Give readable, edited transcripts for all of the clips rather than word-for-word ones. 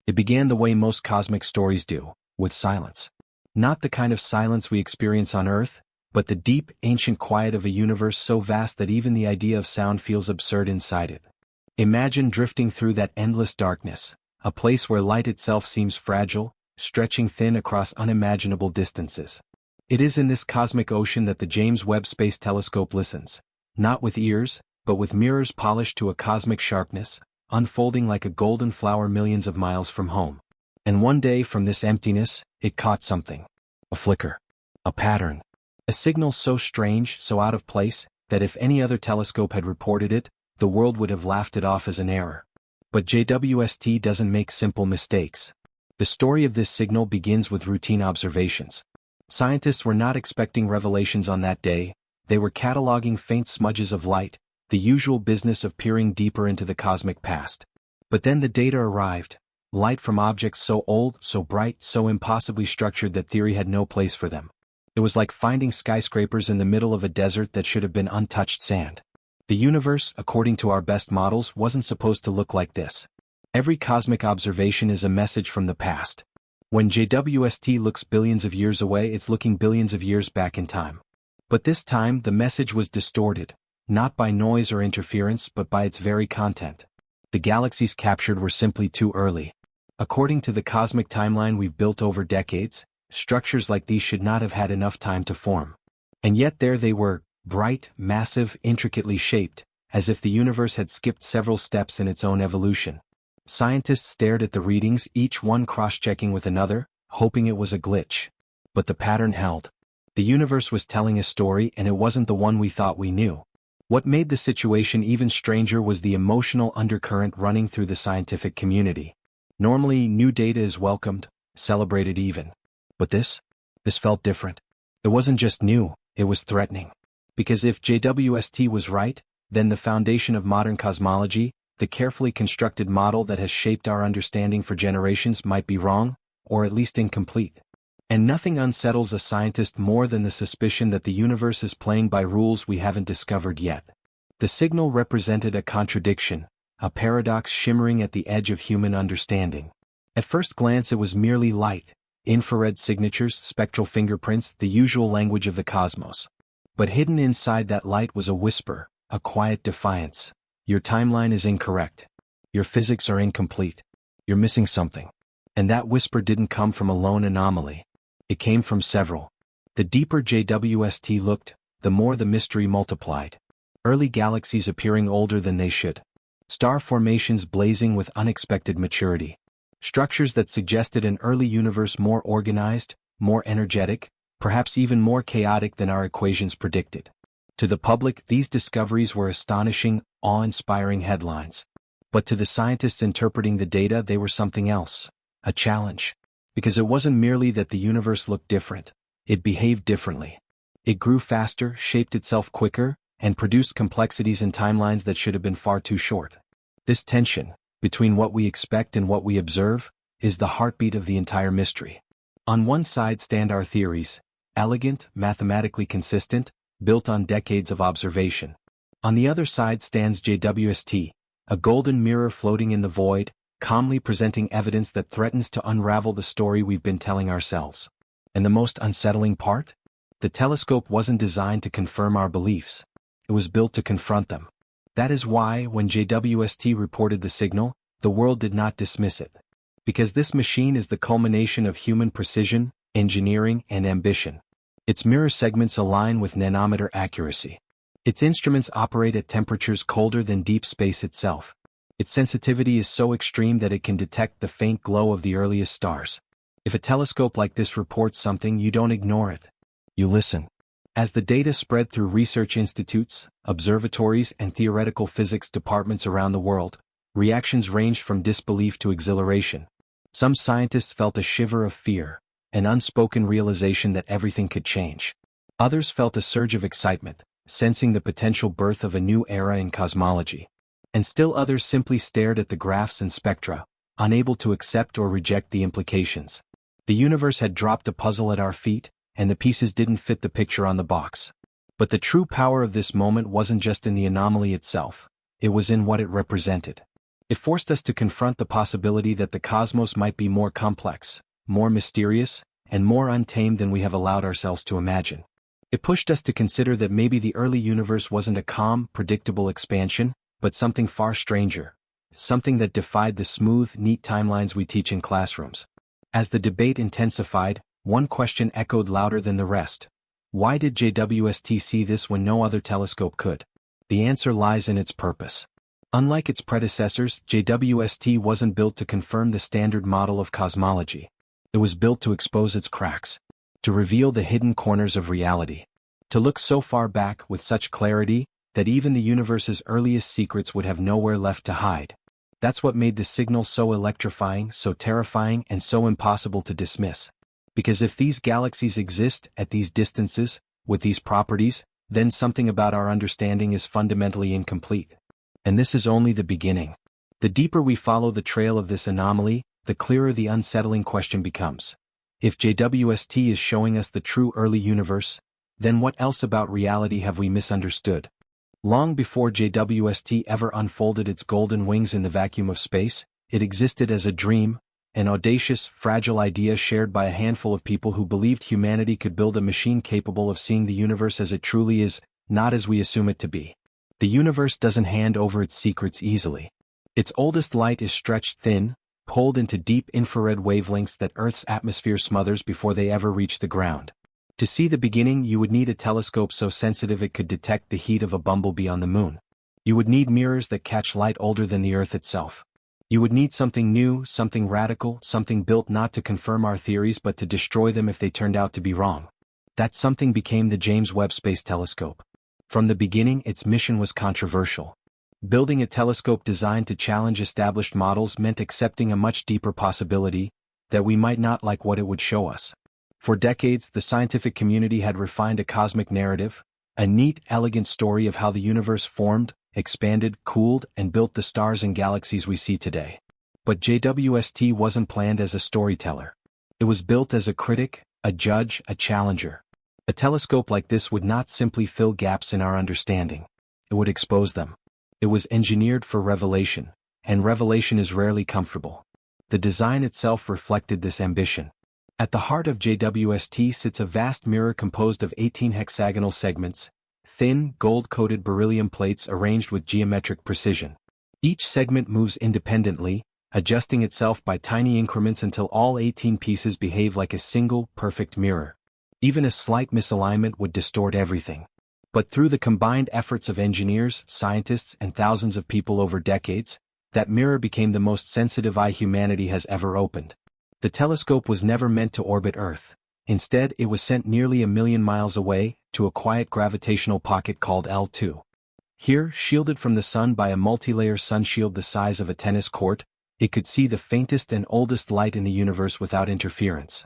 It began the way most cosmic stories do, with silence. Not the kind of silence we experience on Earth, but the deep, ancient quiet of a universe so vast that even the idea of sound feels absurd inside it. Imagine drifting through that endless darkness, a place where light itself seems fragile, stretching thin across unimaginable distances. It is in this cosmic ocean that the James Webb Space Telescope listens, not with ears, but with mirrors polished to a cosmic sharpness, unfolding like a golden flower millions of miles from home. And one day from this emptiness, it caught something. A flicker. A pattern. A signal so strange, so out of place, that if any other telescope had reported it, the world would have laughed it off as an error. But JWST doesn't make simple mistakes. The story of this signal begins with routine observations. Scientists were not expecting revelations on that day, they were cataloging faint smudges of light, the usual business of peering deeper into the cosmic past. But then the data arrived, light from objects so old, so bright, so impossibly structured that theory had no place for them. It was like finding skyscrapers in the middle of a desert that should have been untouched sand. The universe, according to our best models, wasn't supposed to look like this. Every cosmic observation is a message from the past. When JWST looks billions of years away, it's looking billions of years back in time. But this time, the message was distorted, not by noise or interference, but by its very content. The galaxies captured were simply too early. According to the cosmic timeline we've built over decades, structures like these should not have had enough time to form. And yet there they were, bright, massive, intricately shaped, as if the universe had skipped several steps in its own evolution. Scientists stared at the readings, each one cross-checking with another, hoping it was a glitch. But the pattern held. The universe was telling a story, and it wasn't the one we thought we knew. What made the situation even stranger was the emotional undercurrent running through the scientific community. Normally, new data is welcomed, celebrated even. But this felt different. It wasn't just new, it was threatening. Because if JWST was right, then the foundation of modern cosmology, the carefully constructed model that has shaped our understanding for generations, might be wrong, or at least incomplete. And nothing unsettles a scientist more than the suspicion that the universe is playing by rules we haven't discovered yet. The signal represented a contradiction, a paradox shimmering at the edge of human understanding. At first glance it was merely light, infrared signatures, spectral fingerprints, the usual language of the cosmos. But hidden inside that light was a whisper, a quiet defiance. Your timeline is incorrect. Your physics are incomplete. You're missing something. And that whisper didn't come from a lone anomaly. It came from several. The deeper JWST looked, the more the mystery multiplied. Early galaxies appearing older than they should. Star formations blazing with unexpected maturity. Structures that suggested an early universe more organized, more energetic, perhaps even more chaotic than our equations predicted. To the public, these discoveries were astonishing, awe-inspiring headlines. But to the scientists interpreting the data, they were something else. A challenge. Because it wasn't merely that the universe looked different. It behaved differently. It grew faster, shaped itself quicker, and produced complexities and timelines that should have been far too short. This tension, between what we expect and what we observe, is the heartbeat of the entire mystery. On one side stand our theories, elegant, mathematically consistent, built on decades of observation. On the other side stands JWST, a golden mirror floating in the void, calmly presenting evidence that threatens to unravel the story we've been telling ourselves. And the most unsettling part? The telescope wasn't designed to confirm our beliefs. It was built to confront them. That is why, when JWST reported the signal, the world did not dismiss it. Because this machine is the culmination of human precision, engineering, and ambition. Its mirror segments align with nanometer accuracy. Its instruments operate at temperatures colder than deep space itself. Its sensitivity is so extreme that it can detect the faint glow of the earliest stars. If a telescope like this reports something, you don't ignore it. You listen. As the data spread through research institutes, observatories, and theoretical physics departments around the world, reactions ranged from disbelief to exhilaration. Some scientists felt a shiver of fear, an unspoken realization that everything could change. Others felt a surge of excitement, sensing the potential birth of a new era in cosmology. And still others simply stared at the graphs and spectra, unable to accept or reject the implications. The universe had dropped a puzzle at our feet, and the pieces didn't fit the picture on the box. But the true power of this moment wasn't just in the anomaly itself, it was in what it represented. It forced us to confront the possibility that the cosmos might be more complex, more mysterious, and more untamed than we have allowed ourselves to imagine. It pushed us to consider that maybe the early universe wasn't a calm, predictable expansion, but something far stranger, something that defied the smooth, neat timelines we teach in classrooms. As the debate intensified, one question echoed louder than the rest. Why did JWST see this when no other telescope could? The answer lies in its purpose. Unlike its predecessors, JWST wasn't built to confirm the standard model of cosmology. It was built to expose its cracks, to reveal the hidden corners of reality, to look so far back with such clarity that even the universe's earliest secrets would have nowhere left to hide. That's what made the signal so electrifying, so terrifying, and so impossible to dismiss. Because if these galaxies exist at these distances, with these properties, then something about our understanding is fundamentally incomplete. And this is only the beginning. The deeper we follow the trail of this anomaly, the clearer the unsettling question becomes. If JWST is showing us the true early universe, then what else about reality have we misunderstood? Long before JWST ever unfolded its golden wings in the vacuum of space, it existed as a dream, an audacious, fragile idea shared by a handful of people who believed humanity could build a machine capable of seeing the universe as it truly is, not as we assume it to be. The universe doesn't hand over its secrets easily. Its oldest light is stretched thin, pulled into deep infrared wavelengths that Earth's atmosphere smothers before they ever reach the ground. To see the beginning, you would need a telescope so sensitive it could detect the heat of a bumblebee on the moon. You would need mirrors that catch light older than the Earth itself. You would need something new, something radical, something built not to confirm our theories but to destroy them if they turned out to be wrong. That something became the James Webb Space Telescope. From the beginning, its mission was controversial. Building a telescope designed to challenge established models meant accepting a much deeper possibility, that we might not like what it would show us. For decades, the scientific community had refined a cosmic narrative, a neat, elegant story of how the universe formed, expanded, cooled, and built the stars and galaxies we see today. But JWST wasn't planned as a storyteller. It was built as a critic, a judge, a challenger. A telescope like this would not simply fill gaps in our understanding. It would expose them. It was engineered for revelation, and revelation is rarely comfortable. The design itself reflected this ambition. At the heart of JWST sits a vast mirror composed of 18 hexagonal segments, thin, gold-coated beryllium plates arranged with geometric precision. Each segment moves independently, adjusting itself by tiny increments until all 18 pieces behave like a single, perfect mirror. Even a slight misalignment would distort everything. But through the combined efforts of engineers, scientists, and thousands of people over decades, that mirror became the most sensitive eye humanity has ever opened. The telescope was never meant to orbit Earth. Instead, it was sent nearly 1,000,000 miles away, to a quiet gravitational pocket called L2. Here, shielded from the sun by a multi-layer sunshield the size of a tennis court, it could see the faintest and oldest light in the universe without interference.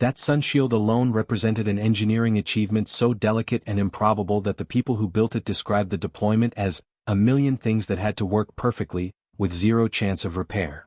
That sunshield alone represented an engineering achievement so delicate and improbable that the people who built it described the deployment as 1,000,000 things that had to work perfectly, with zero chance of repair.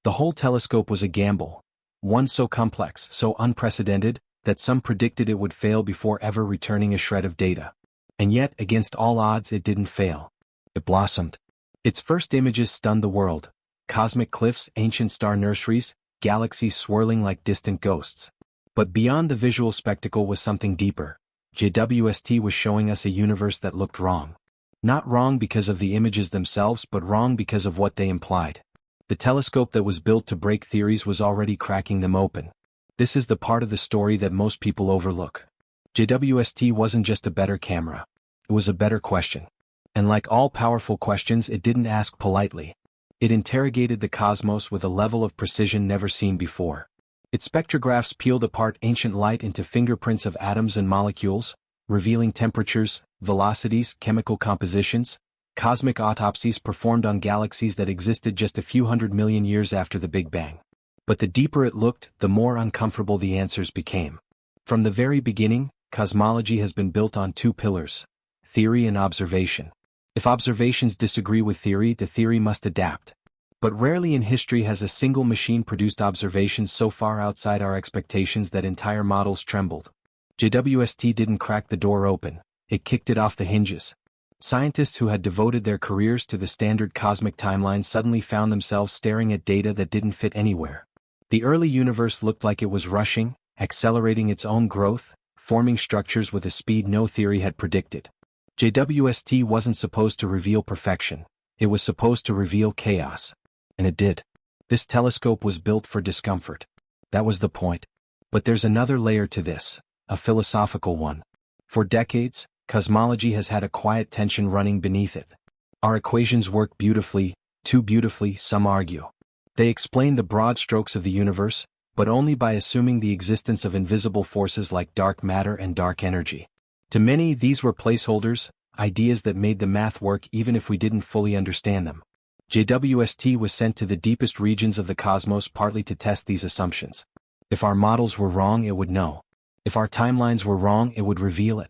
The whole telescope was a gamble. One so complex, so unprecedented, that some predicted it would fail before ever returning a shred of data. And yet, against all odds, it didn't fail. It blossomed. Its first images stunned the world. Cosmic cliffs, ancient star nurseries, galaxies swirling like distant ghosts. But beyond the visual spectacle was something deeper. JWST was showing us a universe that looked wrong. Not wrong because of the images themselves, but wrong because of what they implied. The telescope that was built to break theories was already cracking them open. This is the part of the story that most people overlook. JWST wasn't just a better camera. It was a better question. And like all powerful questions, it didn't ask politely. It interrogated the cosmos with a level of precision never seen before. Its spectrographs peeled apart ancient light into fingerprints of atoms and molecules, revealing temperatures, velocities, chemical compositions, cosmic autopsies performed on galaxies that existed just a few 100 million years after the Big Bang. But the deeper it looked, the more uncomfortable the answers became. From the very beginning, cosmology has been built on two pillars: theory and observation. If observations disagree with theory, the theory must adapt. But rarely in history has a single machine produced observations so far outside our expectations that entire models trembled. JWST didn't crack the door open, it kicked it off the hinges. Scientists who had devoted their careers to the standard cosmic timeline suddenly found themselves staring at data that didn't fit anywhere. The early universe looked like it was rushing, accelerating its own growth, forming structures with a speed no theory had predicted. JWST wasn't supposed to reveal perfection, it was supposed to reveal chaos. And it did. This telescope was built for discomfort. That was the point. But there's another layer to this, a philosophical one. For decades, cosmology has had a quiet tension running beneath it. Our equations work beautifully, too beautifully, some argue. They explain the broad strokes of the universe, but only by assuming the existence of invisible forces like dark matter and dark energy. To many, these were placeholders, ideas that made the math work even if we didn't fully understand them. JWST was sent to the deepest regions of the cosmos partly to test these assumptions. If our models were wrong, it would know. If our timelines were wrong, it would reveal it.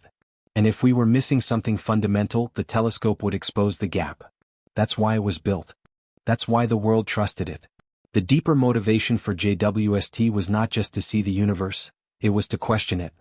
And if we were missing something fundamental, the telescope would expose the gap. That's why it was built. That's why the world trusted it. The deeper motivation for JWST was not just to see the universe, it was to question it.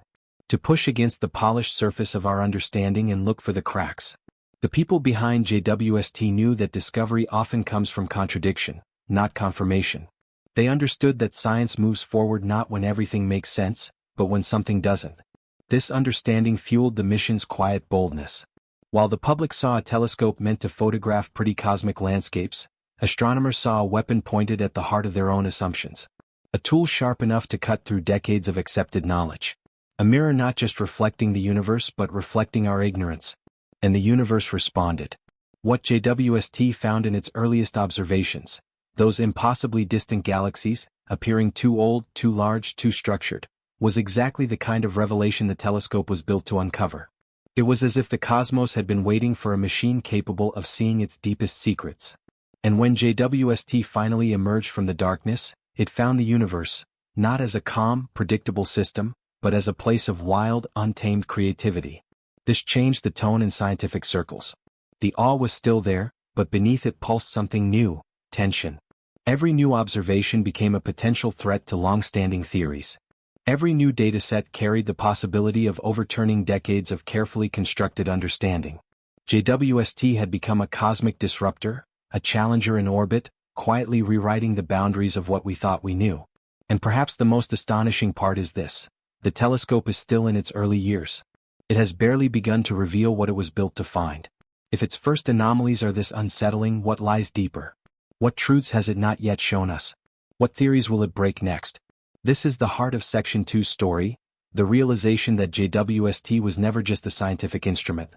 To push against the polished surface of our understanding and look for the cracks. The people behind JWST knew that discovery often comes from contradiction, not confirmation. They understood that science moves forward not when everything makes sense, but when something doesn't. This understanding fueled the mission's quiet boldness. While the public saw a telescope meant to photograph pretty cosmic landscapes, astronomers saw a weapon pointed at the heart of their own assumptions. A tool sharp enough to cut through decades of accepted knowledge. A mirror not just reflecting the universe but reflecting our ignorance. And the universe responded. What JWST found in its earliest observations, those impossibly distant galaxies, appearing too old, too large, too structured, was exactly the kind of revelation the telescope was built to uncover. It was as if the cosmos had been waiting for a machine capable of seeing its deepest secrets. And when JWST finally emerged from the darkness, it found the universe, not as a calm, predictable system, but as a place of wild, untamed creativity. This changed the tone in scientific circles. The awe was still there, but beneath it pulsed something new, tension. Every new observation became a potential threat to long-standing theories. Every new dataset carried the possibility of overturning decades of carefully constructed understanding. JWST had become a cosmic disruptor, a challenger in orbit, quietly rewriting the boundaries of what we thought we knew. And perhaps the most astonishing part is this: the telescope is still in its early years. It has barely begun to reveal what it was built to find. If its first anomalies are this unsettling, what lies deeper? What truths has it not yet shown us? What theories will it break next? This is the heart of Section 2's story, the realization that JWST was never just a scientific instrument.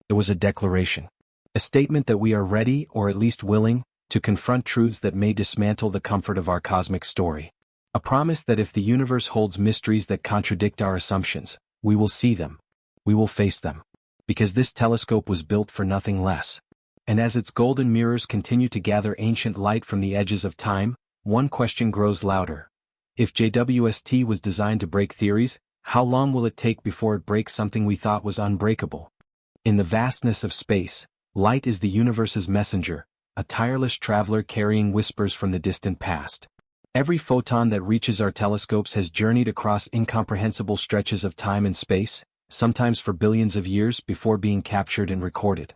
It was a declaration. A statement that we are ready, or at least willing, to confront truths that may dismantle the comfort of our cosmic story. A promise that if the universe holds mysteries that contradict our assumptions, we will see them. We will face them. Because this telescope was built for nothing less. And as its golden mirrors continue to gather ancient light from the edges of time, one question grows louder. If JWST was designed to break theories, how long will it take before it breaks something we thought was unbreakable? In the vastness of space, light is the universe's messenger, a tireless traveler carrying whispers from the distant past. Every photon that reaches our telescopes has journeyed across incomprehensible stretches of time and space, sometimes for billions of years before being captured and recorded.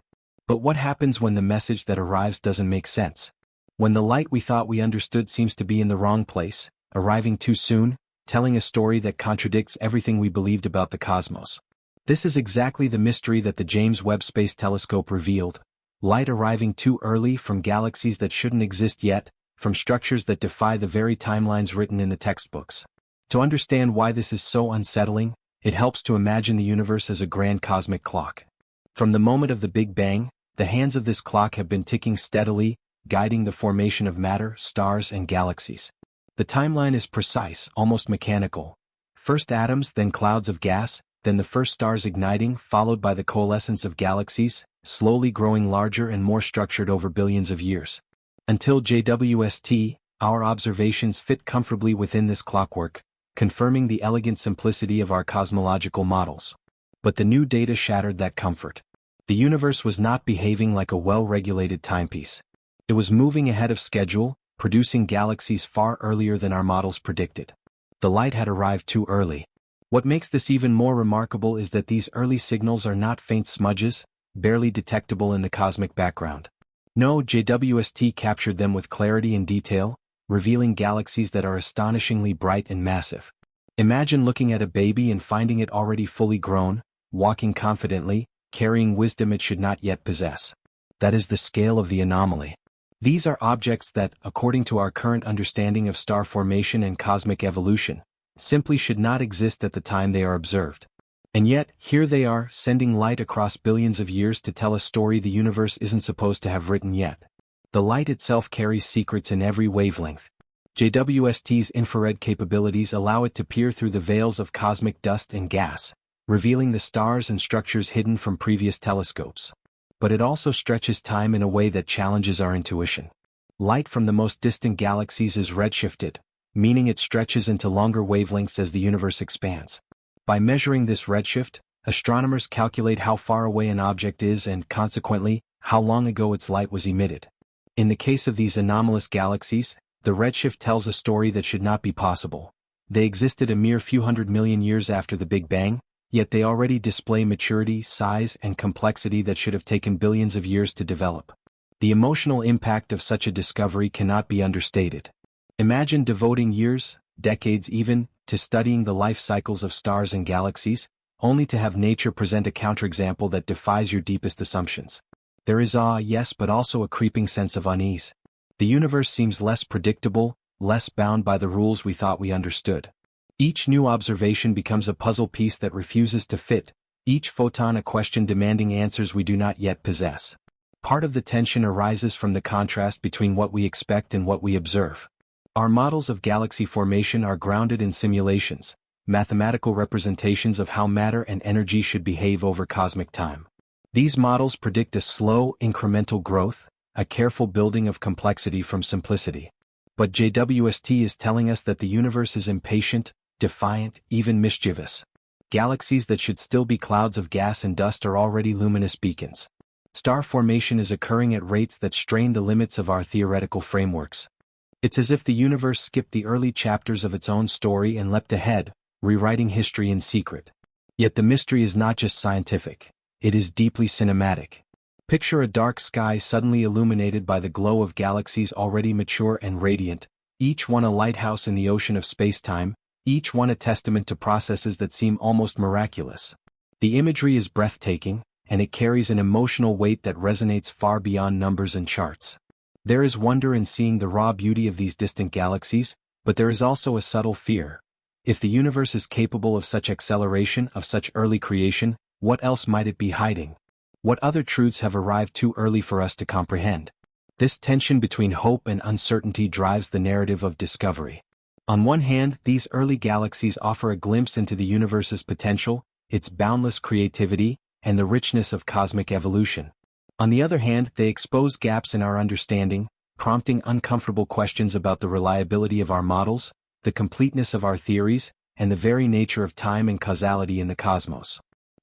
But what happens when the message that arrives doesn't make sense? When the light we thought we understood seems to be in the wrong place, arriving too soon, telling a story that contradicts everything we believed about the cosmos. This is exactly the mystery that the James Webb Space Telescope revealed. Light arriving too early from galaxies that shouldn't exist yet, from structures that defy the very timelines written in the textbooks. To understand why this is so unsettling, it helps to imagine the universe as a grand cosmic clock. From the moment of the Big Bang, the hands of this clock have been ticking steadily, guiding the formation of matter, stars, and galaxies. The timeline is precise, almost mechanical. First atoms, then clouds of gas, then the first stars igniting, followed by the coalescence of galaxies, slowly growing larger and more structured over billions of years. Until JWST, our observations fit comfortably within this clockwork, confirming the elegant simplicity of our cosmological models. But the new data shattered that comfort. The universe was not behaving like a well-regulated timepiece. It was moving ahead of schedule, producing galaxies far earlier than our models predicted. The light had arrived too early. What makes this even more remarkable is that these early signals are not faint smudges, barely detectable in the cosmic background. No, JWST captured them with clarity and detail, revealing galaxies that are astonishingly bright and massive. Imagine looking at a baby and finding it already fully grown, walking confidently, carrying wisdom it should not yet possess. That is the scale of the anomaly. These are objects that, according to our current understanding of star formation and cosmic evolution, simply should not exist at the time they are observed. And yet, here they are, sending light across billions of years to tell a story the universe isn't supposed to have written yet. The light itself carries secrets in every wavelength. JWST's infrared capabilities allow it to peer through the veils of cosmic dust and gas, revealing the stars and structures hidden from previous telescopes. But it also stretches time in a way that challenges our intuition. Light from the most distant galaxies is redshifted, meaning it stretches into longer wavelengths as the universe expands. By measuring this redshift, astronomers calculate how far away an object is and, consequently, how long ago its light was emitted. In the case of these anomalous galaxies, the redshift tells a story that should not be possible. They existed a mere few hundred million years after the Big Bang, yet they already display maturity, size, and complexity that should have taken billions of years to develop. The emotional impact of such a discovery cannot be understated. Imagine devoting years, decades even, to studying the life cycles of stars and galaxies, only to have nature present a counterexample that defies your deepest assumptions. There is awe, yes, but also a creeping sense of unease. The universe seems less predictable, less bound by the rules we thought we understood. Each new observation becomes a puzzle piece that refuses to fit, each photon a question demanding answers we do not yet possess. Part of the tension arises from the contrast between what we expect and what we observe. Our models of galaxy formation are grounded in simulations, mathematical representations of how matter and energy should behave over cosmic time. These models predict a slow, incremental growth, a careful building of complexity from simplicity. But JWST is telling us that the universe is impatient, defiant, even mischievous. Galaxies that should still be clouds of gas and dust are already luminous beacons. Star formation is occurring at rates that strain the limits of our theoretical frameworks. It's as if the universe skipped the early chapters of its own story and leapt ahead, rewriting history in secret. Yet the mystery is not just scientific, it is deeply cinematic. Picture a dark sky suddenly illuminated by the glow of galaxies already mature and radiant, each one a lighthouse in the ocean of spacetime, each one a testament to processes that seem almost miraculous. The imagery is breathtaking, and it carries an emotional weight that resonates far beyond numbers and charts. There is wonder in seeing the raw beauty of these distant galaxies, but there is also a subtle fear. If the universe is capable of such acceleration, of such early creation, what else might it be hiding? What other truths have arrived too early for us to comprehend? This tension between hope and uncertainty drives the narrative of discovery. On one hand, these early galaxies offer a glimpse into the universe's potential, its boundless creativity, and the richness of cosmic evolution. On the other hand, they expose gaps in our understanding, prompting uncomfortable questions about the reliability of our models, the completeness of our theories, and the very nature of time and causality in the cosmos.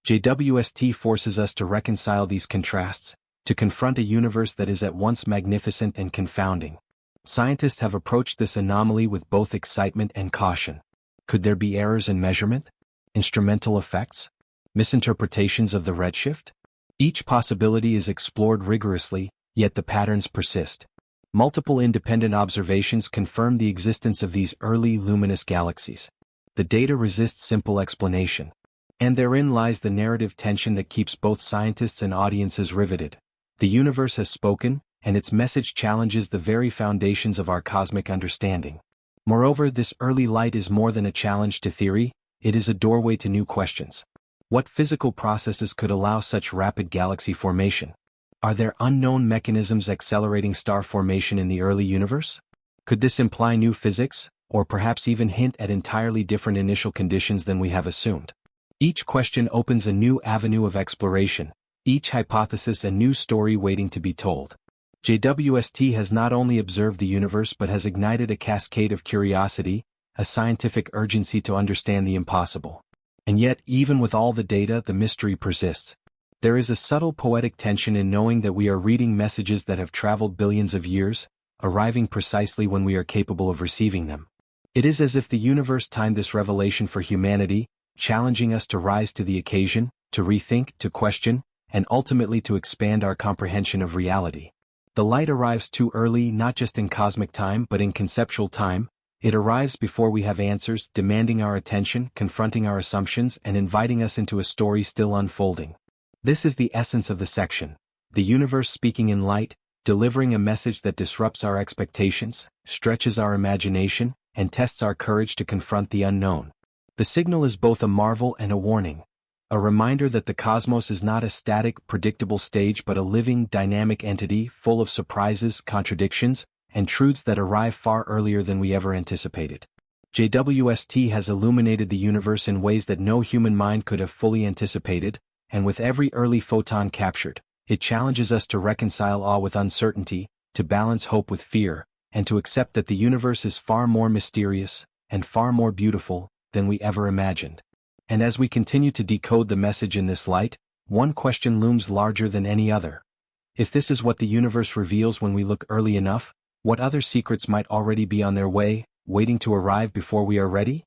JWST forces us to reconcile these contrasts, to confront a universe that is at once magnificent and confounding. Scientists have approached this anomaly with both excitement and caution. Could there be errors in measurement? Instrumental effects? Misinterpretations of the redshift? Each possibility is explored rigorously, yet the patterns persist. Multiple independent observations confirm the existence of these early luminous galaxies. The data resist simple explanation. And therein lies the narrative tension that keeps both scientists and audiences riveted. The universe has spoken, and its message challenges the very foundations of our cosmic understanding. Moreover, this early light is more than a challenge to theory, it is a doorway to new questions. What physical processes could allow such rapid galaxy formation? Are there unknown mechanisms accelerating star formation in the early universe? Could this imply new physics, or perhaps even hint at entirely different initial conditions than we have assumed? Each question opens a new avenue of exploration, each hypothesis a new story waiting to be told. JWST has not only observed the universe but has ignited a cascade of curiosity, a scientific urgency to understand the impossible. And yet, even with all the data, the mystery persists. There is a subtle poetic tension in knowing that we are reading messages that have traveled billions of years, arriving precisely when we are capable of receiving them. It is as if the universe timed this revelation for humanity, challenging us to rise to the occasion, to rethink, to question, and ultimately to expand our comprehension of reality. The light arrives too early not just in cosmic time but in conceptual time. It arrives before we have answers, demanding our attention, confronting our assumptions, and inviting us into a story still unfolding. This is the essence of the section. The universe speaking in light, delivering a message that disrupts our expectations, stretches our imagination, and tests our courage to confront the unknown. The signal is both a marvel and a warning. A reminder that the cosmos is not a static, predictable stage but a living, dynamic entity full of surprises, contradictions, and truths that arrive far earlier than we ever anticipated. JWST has illuminated the universe in ways that no human mind could have fully anticipated, and with every early photon captured, it challenges us to reconcile awe with uncertainty, to balance hope with fear, and to accept that the universe is far more mysterious and far more beautiful than we ever imagined. And as we continue to decode the message in this light, one question looms larger than any other. If this is what the universe reveals when we look early enough, what other secrets might already be on their way, waiting to arrive before we are ready?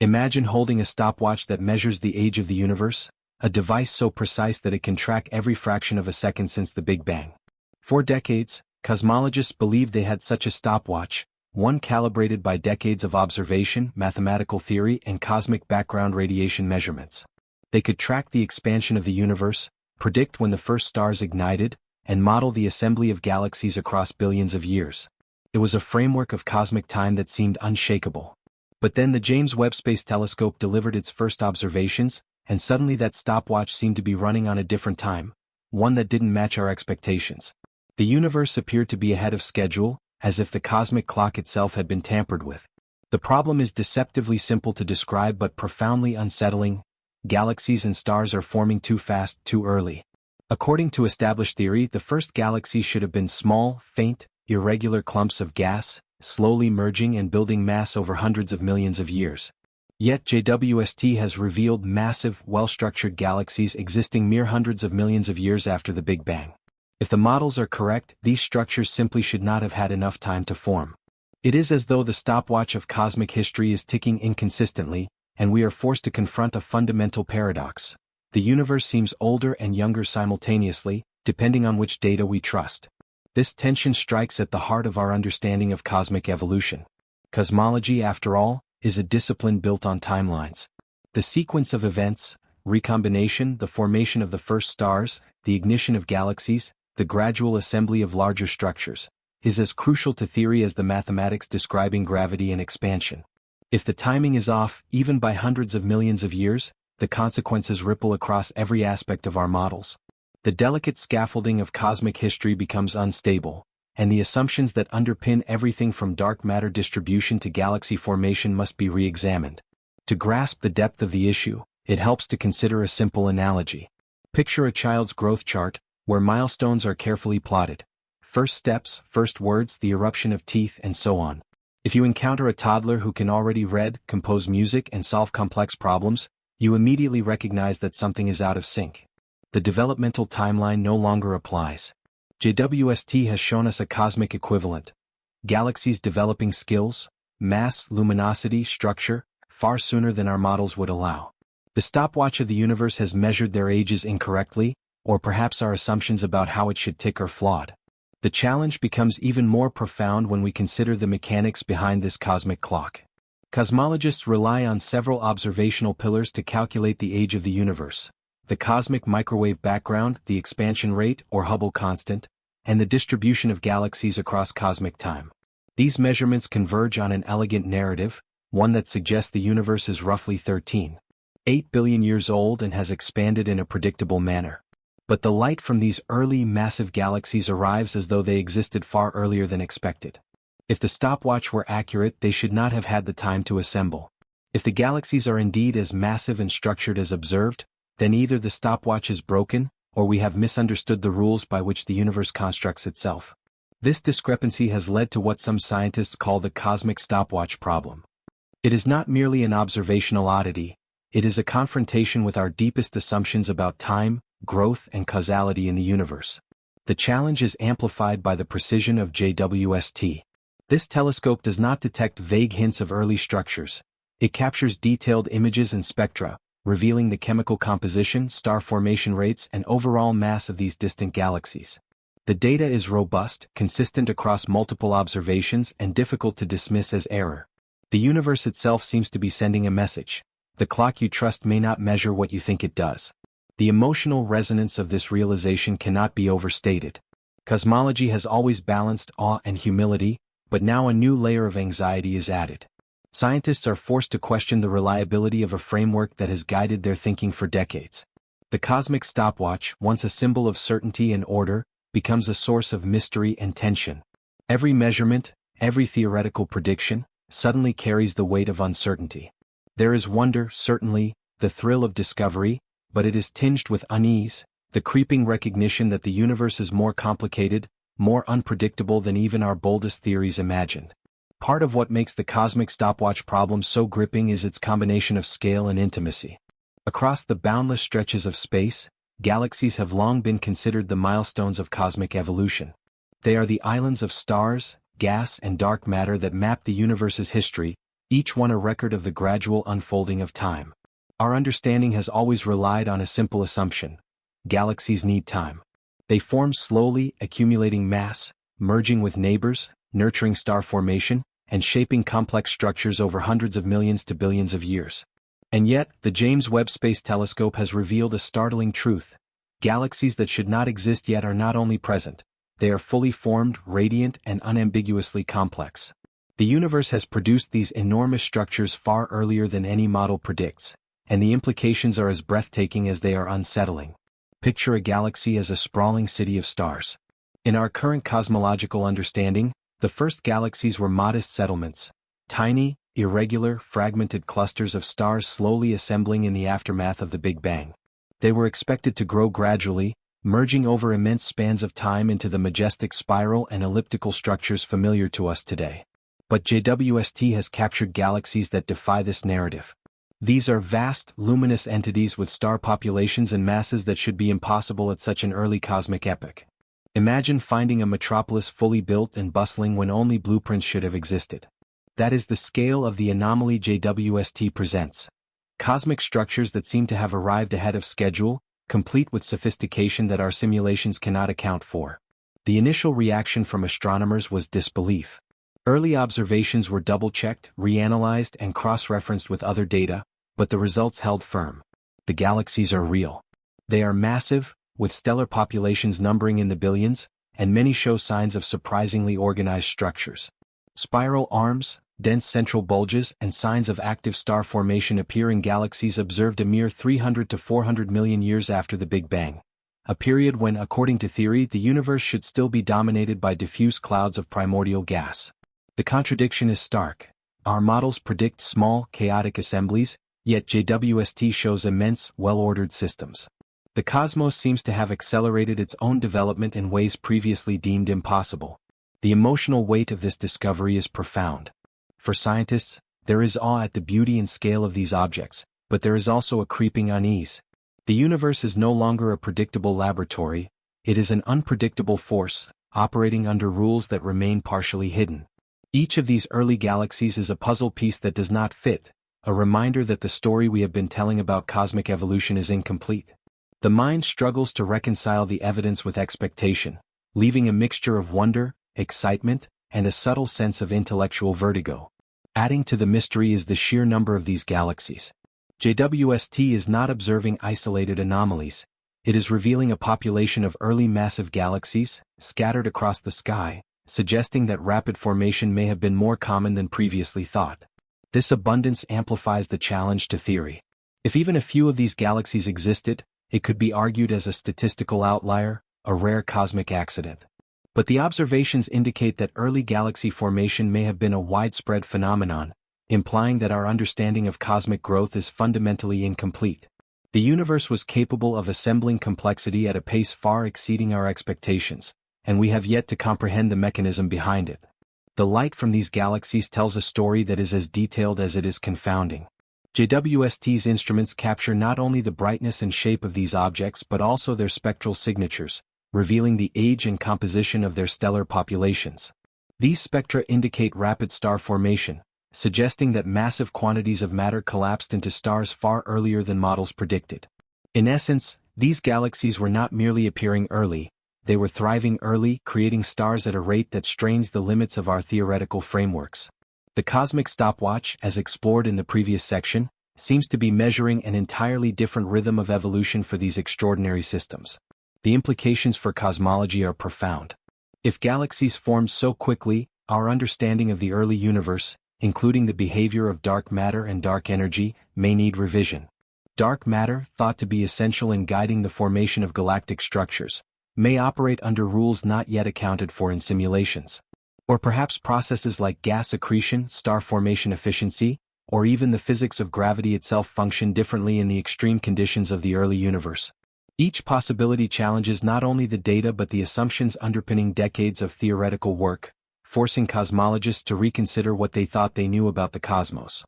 Imagine holding a stopwatch that measures the age of the universe, a device so precise that it can track every fraction of a second since the Big Bang. For decades, cosmologists believed they had such a stopwatch, one calibrated by decades of observation, mathematical theory, and cosmic background radiation measurements. They could track the expansion of the universe, predict when the first stars ignited, and model the assembly of galaxies across billions of years. It was a framework of cosmic time that seemed unshakable. But then the James Webb Space Telescope delivered its first observations, and suddenly that stopwatch seemed to be running on a different time, one that didn't match our expectations. The universe appeared to be ahead of schedule, as if the cosmic clock itself had been tampered with. The problem is deceptively simple to describe but profoundly unsettling. Galaxies and stars are forming too fast, too early. According to established theory, the first galaxies should have been small, faint, irregular clumps of gas, slowly merging and building mass over hundreds of millions of years. Yet JWST has revealed massive, well-structured galaxies existing mere hundreds of millions of years after the Big Bang. If the models are correct, these structures simply should not have had enough time to form. It is as though the stopwatch of cosmic history is ticking inconsistently, and we are forced to confront a fundamental paradox. The universe seems older and younger simultaneously, depending on which data we trust. This tension strikes at the heart of our understanding of cosmic evolution. Cosmology, after all, is a discipline built on timelines. The sequence of events, recombination, the formation of the first stars, the ignition of galaxies, the gradual assembly of larger structures, is as crucial to theory as the mathematics describing gravity and expansion. If the timing is off, even by hundreds of millions of years, the consequences ripple across every aspect of our models. The delicate scaffolding of cosmic history becomes unstable, and the assumptions that underpin everything from dark matter distribution to galaxy formation must be re-examined. To grasp the depth of the issue, it helps to consider a simple analogy. Picture a child's growth chart, where milestones are carefully plotted. First steps, first words, the eruption of teeth, and so on. If you encounter a toddler who can already read, compose music, and solve complex problems, you immediately recognize that something is out of sync. The developmental timeline no longer applies. JWST has shown us a cosmic equivalent. Galaxies developing skills, mass, luminosity, structure, far sooner than our models would allow. The stopwatch of the universe has measured their ages incorrectly, or perhaps our assumptions about how it should tick are flawed. The challenge becomes even more profound when we consider the mechanics behind this cosmic clock. Cosmologists rely on several observational pillars to calculate the age of the universe: the cosmic microwave background, the expansion rate or Hubble constant, and the distribution of galaxies across cosmic time. These measurements converge on an elegant narrative, one that suggests the universe is roughly 13.8 billion years old and has expanded in a predictable manner. But the light from these early massive galaxies arrives as though they existed far earlier than expected. If the stopwatch were accurate, they should not have had the time to assemble. If the galaxies are indeed as massive and structured as observed, then either the stopwatch is broken, or we have misunderstood the rules by which the universe constructs itself. This discrepancy has led to what some scientists call the cosmic stopwatch problem. It is not merely an observational oddity, it is a confrontation with our deepest assumptions about time, growth, and causality in the universe. The challenge is amplified by the precision of JWST. This telescope does not detect vague hints of early structures. It captures detailed images and spectra, revealing the chemical composition, star formation rates, and overall mass of these distant galaxies. The data is robust, consistent across multiple observations, and difficult to dismiss as error. The universe itself seems to be sending a message. The clock you trust may not measure what you think it does. The emotional resonance of this realization cannot be overstated. Cosmology has always balanced awe and humility, but now a new layer of anxiety is added. Scientists are forced to question the reliability of a framework that has guided their thinking for decades. The cosmic stopwatch, once a symbol of certainty and order, becomes a source of mystery and tension. Every measurement, every theoretical prediction, suddenly carries the weight of uncertainty. There is wonder, certainly, the thrill of discovery, but it is tinged with unease, the creeping recognition that the universe is more complicated, more unpredictable than even our boldest theories imagined. Part of what makes the cosmic stopwatch problem so gripping is its combination of scale and intimacy. Across the boundless stretches of space, galaxies have long been considered the milestones of cosmic evolution. They are the islands of stars, gas, and dark matter that map the universe's history, each one a record of the gradual unfolding of time. Our understanding has always relied on a simple assumption: galaxies need time. They form slowly, accumulating mass, merging with neighbors, nurturing star formation, and shaping complex structures over hundreds of millions to billions of years. And yet, the James Webb Space Telescope has revealed a startling truth. Galaxies that should not exist yet are not only present, they are fully formed, radiant, and unambiguously complex. The universe has produced these enormous structures far earlier than any model predicts, and the implications are as breathtaking as they are unsettling. Picture a galaxy as a sprawling city of stars. In our current cosmological understanding, the first galaxies were modest settlements, tiny, irregular, fragmented clusters of stars slowly assembling in the aftermath of the Big Bang. They were expected to grow gradually, merging over immense spans of time into the majestic spiral and elliptical structures familiar to us today. But JWST has captured galaxies that defy this narrative. These are vast, luminous entities with star populations and masses that should be impossible at such an early cosmic epoch. Imagine finding a metropolis fully built and bustling when only blueprints should have existed. That is the scale of the anomaly JWST presents. Cosmic structures that seem to have arrived ahead of schedule, complete with sophistication that our simulations cannot account for. The initial reaction from astronomers was disbelief. Early observations were double-checked, reanalyzed, and cross-referenced with other data, but the results held firm. The galaxies are real. They are massive, with stellar populations numbering in the billions, and many show signs of surprisingly organized structures. Spiral arms, dense central bulges, and signs of active star formation appear in galaxies observed a mere 300 to 400 million years after the Big Bang, a period when, according to theory, the universe should still be dominated by diffuse clouds of primordial gas. The contradiction is stark. Our models predict small, chaotic assemblies, yet JWST shows immense, well-ordered systems. The cosmos seems to have accelerated its own development in ways previously deemed impossible. The emotional weight of this discovery is profound. For scientists, there is awe at the beauty and scale of these objects, but there is also a creeping unease. The universe is no longer a predictable laboratory, it is an unpredictable force, operating under rules that remain partially hidden. Each of these early galaxies is a puzzle piece that does not fit, a reminder that the story we have been telling about cosmic evolution is incomplete. The mind struggles to reconcile the evidence with expectation, leaving a mixture of wonder, excitement, and a subtle sense of intellectual vertigo. Adding to the mystery is the sheer number of these galaxies. JWST is not observing isolated anomalies. It is revealing a population of early massive galaxies, scattered across the sky, suggesting that rapid formation may have been more common than previously thought. This abundance amplifies the challenge to theory. If even a few of these galaxies existed, it could be argued as a statistical outlier, a rare cosmic accident. But the observations indicate that early galaxy formation may have been a widespread phenomenon, implying that our understanding of cosmic growth is fundamentally incomplete. The universe was capable of assembling complexity at a pace far exceeding our expectations, and we have yet to comprehend the mechanism behind it. The light from these galaxies tells a story that is as detailed as it is confounding. JWST's instruments capture not only the brightness and shape of these objects but also their spectral signatures, revealing the age and composition of their stellar populations. These spectra indicate rapid star formation, suggesting that massive quantities of matter collapsed into stars far earlier than models predicted. In essence, these galaxies were not merely appearing early, they were thriving early, creating stars at a rate that strains the limits of our theoretical frameworks. The cosmic stopwatch, as explored in the previous section, seems to be measuring an entirely different rhythm of evolution for these extraordinary systems. The implications for cosmology are profound. If galaxies formed so quickly, our understanding of the early universe, including the behavior of dark matter and dark energy, may need revision. Dark matter, thought to be essential in guiding the formation of galactic structures, may operate under rules not yet accounted for in simulations. Or perhaps processes like gas accretion, star formation efficiency, or even the physics of gravity itself function differently in the extreme conditions of the early universe. Each possibility challenges not only the data but the assumptions underpinning decades of theoretical work, forcing cosmologists to reconsider what they thought they knew about the cosmos.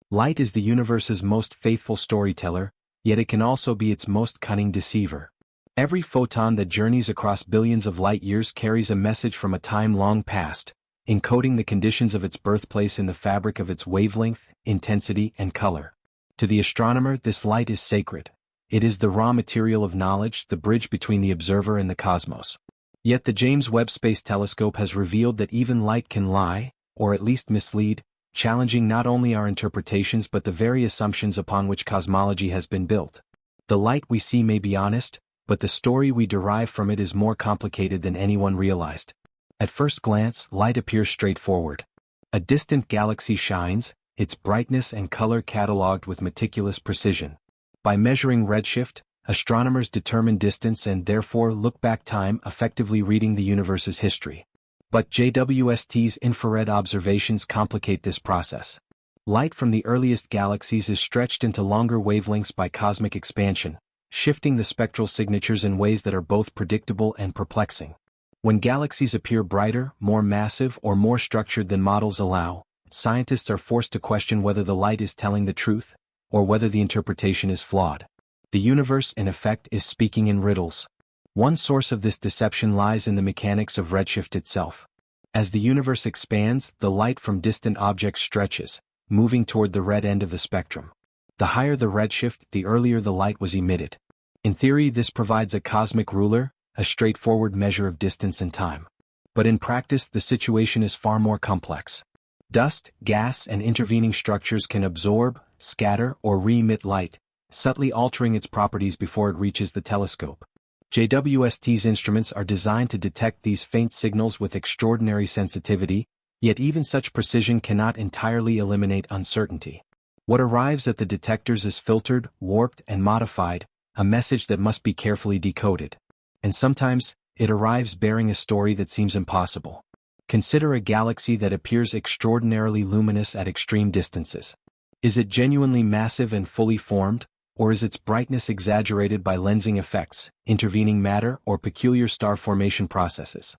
Light is the universe's most faithful storyteller, yet it can also be its most cunning deceiver. Every photon that journeys across billions of light-years carries a message from a time long past, encoding the conditions of its birthplace in the fabric of its wavelength, intensity, and color. To the astronomer, this light is sacred. It is the raw material of knowledge, the bridge between the observer and the cosmos. Yet the James Webb Space Telescope has revealed that even light can lie, or at least mislead, challenging not only our interpretations but the very assumptions upon which cosmology has been built. The light we see may be honest, but the story we derive from it is more complicated than anyone realized. At first glance, light appears straightforward. A distant galaxy shines, its brightness and color catalogued with meticulous precision. By measuring redshift, astronomers determine distance and therefore look back time, effectively reading the universe's history. But JWST's infrared observations complicate this process. Light from the earliest galaxies is stretched into longer wavelengths by cosmic expansion, shifting the spectral signatures in ways that are both predictable and perplexing. When galaxies appear brighter, more massive, or more structured than models allow, scientists are forced to question whether the light is telling the truth, or whether the interpretation is flawed. The universe, in effect, is speaking in riddles. One source of this deception lies in the mechanics of redshift itself. As the universe expands, the light from distant objects stretches, moving toward the red end of the spectrum. The higher the redshift, the earlier the light was emitted. In theory, this provides a cosmic ruler, a straightforward measure of distance and time. But in practice, the situation is far more complex. Dust, gas, and intervening structures can absorb, scatter, or re-emit light, subtly altering its properties before it reaches the telescope. JWST's instruments are designed to detect these faint signals with extraordinary sensitivity, yet even such precision cannot entirely eliminate uncertainty. What arrives at the detectors is filtered, warped, and modified, a message that must be carefully decoded. And sometimes, it arrives bearing a story that seems impossible. Consider a galaxy that appears extraordinarily luminous at extreme distances. Is it genuinely massive and fully formed, or is its brightness exaggerated by lensing effects, intervening matter, or peculiar star formation processes?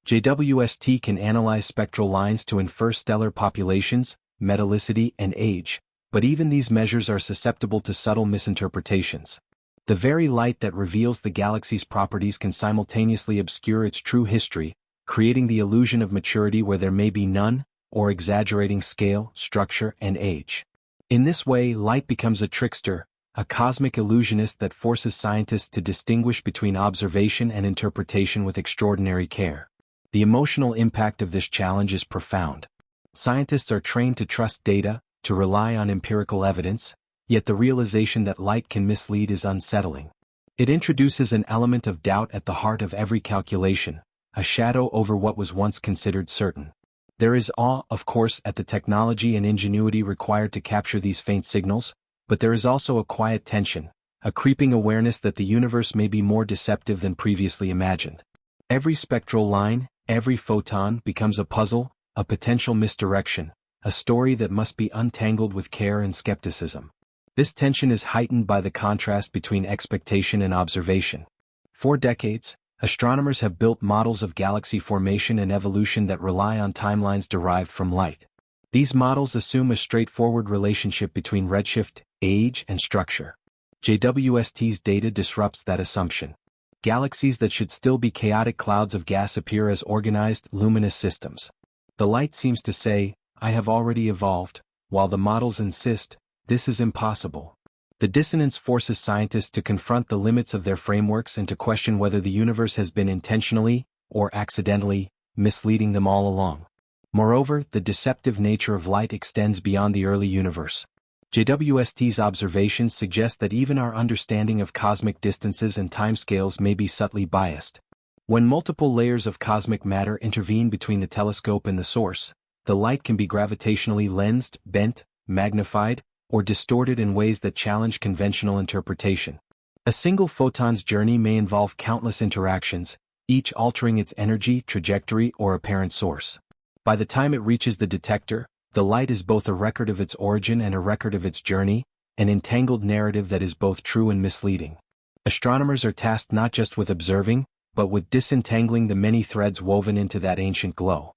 JWST can analyze spectral lines to infer stellar populations, metallicity, and age, but even these measures are susceptible to subtle misinterpretations. The very light that reveals the galaxy's properties can simultaneously obscure its true history, creating the illusion of maturity where there may be none, or exaggerating scale, structure, and age. In this way, light becomes a trickster, a cosmic illusionist that forces scientists to distinguish between observation and interpretation with extraordinary care. The emotional impact of this challenge is profound. Scientists are trained to trust data, to rely on empirical evidence, yet the realization that light can mislead is unsettling. It introduces an element of doubt at the heart of every calculation, a shadow over what was once considered certain. There is awe, of course, at the technology and ingenuity required to capture these faint signals, but there is also a quiet tension, a creeping awareness that the universe may be more deceptive than previously imagined. Every spectral line, every photon becomes a puzzle, a potential misdirection, a story that must be untangled with care and skepticism. This tension is heightened by the contrast between expectation and observation. For decades, astronomers have built models of galaxy formation and evolution that rely on timelines derived from light. These models assume a straightforward relationship between redshift, age, and structure. JWST's data disrupts that assumption. Galaxies that should still be chaotic clouds of gas appear as organized, luminous systems. The light seems to say, I have already evolved, while the models insist, this is impossible. The dissonance forces scientists to confront the limits of their frameworks and to question whether the universe has been intentionally, or accidentally, misleading them all along. Moreover, the deceptive nature of light extends beyond the early universe. JWST's observations suggest that even our understanding of cosmic distances and timescales may be subtly biased. When multiple layers of cosmic matter intervene between the telescope and the source, the light can be gravitationally lensed, bent, magnified, or distorted in ways that challenge conventional interpretation. A single photon's journey may involve countless interactions, each altering its energy, trajectory, or apparent source. By the time it reaches the detector, the light is both a record of its origin and a record of its journey, an entangled narrative that is both true and misleading. Astronomers are tasked not just with observing, but with disentangling the many threads woven into that ancient glow.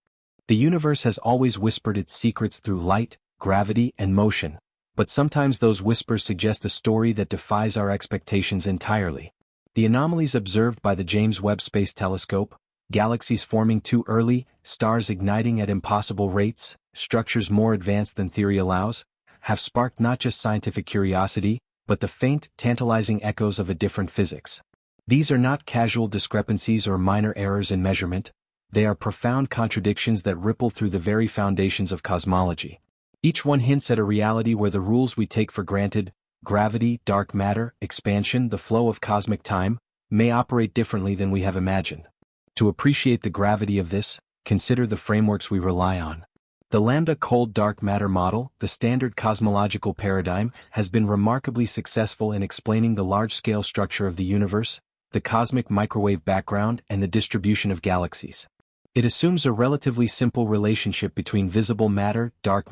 The universe has always whispered its secrets through light, gravity, and motion, but sometimes those whispers suggest a story that defies our expectations entirely. The anomalies observed by the James Webb Space Telescope, galaxies forming too early, stars igniting at impossible rates, structures more advanced than theory allows, have sparked not just scientific curiosity, but the faint, tantalizing echoes of a different physics. These are not casual discrepancies or minor errors in measurement, they are profound contradictions that ripple through the very foundations of cosmology. Each one hints at a reality where the rules we take for granted, gravity, dark matter, expansion, the flow of cosmic time, may operate differently than we have imagined. To appreciate the gravity of this, consider the frameworks we rely on. The lambda cold dark matter model, the standard cosmological paradigm, has been remarkably successful in explaining the large-scale structure of the universe, the cosmic microwave background, and the distribution of galaxies. It assumes a relatively simple relationship between visible matter, dark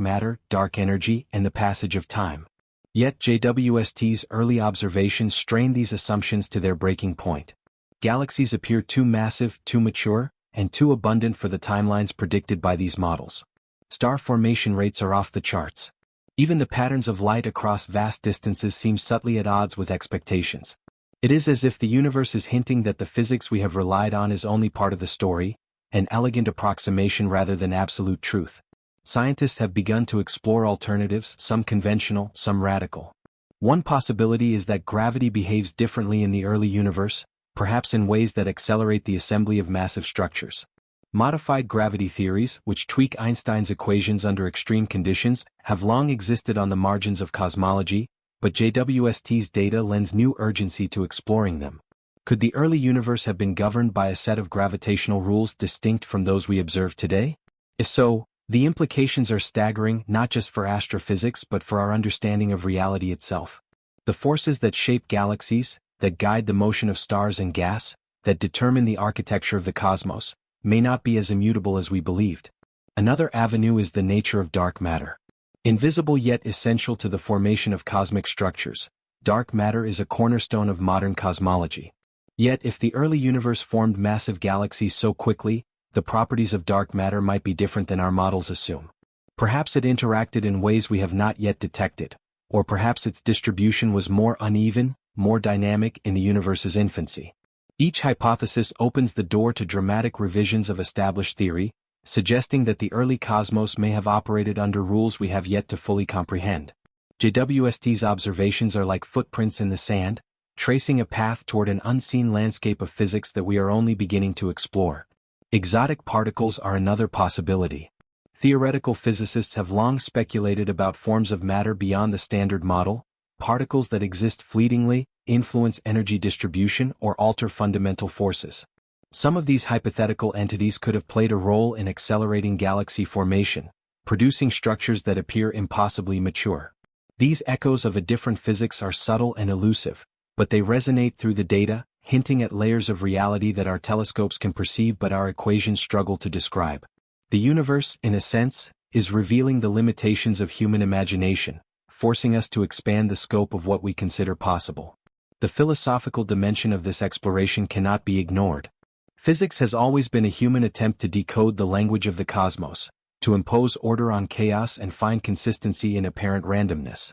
energy, and the passage of time. Yet JWST's early observations strain these assumptions to their breaking point. Galaxies appear too massive, too mature, and too abundant for the timelines predicted by these models. Star formation rates are off the charts. Even the patterns of light across vast distances seem subtly at odds with expectations. It is as if the universe is hinting that the physics we have relied on is only part of the story, an elegant approximation rather than absolute truth. Scientists have begun to explore alternatives, some conventional, some radical. One possibility is that gravity behaves differently in the early universe, perhaps in ways that accelerate the assembly of massive structures. Modified gravity theories, which tweak Einstein's equations under extreme conditions, have long existed on the margins of cosmology, but JWST's data lends new urgency to exploring them. Could the early universe have been governed by a set of gravitational rules distinct from those we observe today? If so, the implications are staggering not just for astrophysics but for our understanding of reality itself. The forces that shape galaxies, that guide the motion of stars and gas, that determine the architecture of the cosmos, may not be as immutable as we believed. Another avenue is the nature of dark matter. Invisible yet essential to the formation of cosmic structures, dark matter is a cornerstone of modern cosmology. Yet if the early universe formed massive galaxies so quickly, the properties of dark matter might be different than our models assume. Perhaps it interacted in ways we have not yet detected, or perhaps its distribution was more uneven, more dynamic in the universe's infancy. Each hypothesis opens the door to dramatic revisions of established theory, suggesting that the early cosmos may have operated under rules we have yet to fully comprehend. JWST's observations are like footprints in the sand, tracing a path toward an unseen landscape of physics that we are only beginning to explore. Exotic particles are another possibility. Theoretical physicists have long speculated about forms of matter beyond the standard model, particles that exist fleetingly, influence energy distribution, or alter fundamental forces. Some of these hypothetical entities could have played a role in accelerating galaxy formation, producing structures that appear impossibly mature. These echoes of a different physics are subtle and elusive, but they resonate through the data, hinting at layers of reality that our telescopes can perceive but our equations struggle to describe. The universe, in a sense, is revealing the limitations of human imagination, forcing us to expand the scope of what we consider possible. The philosophical dimension of this exploration cannot be ignored. Physics has always been a human attempt to decode the language of the cosmos, to impose order on chaos and find consistency in apparent randomness.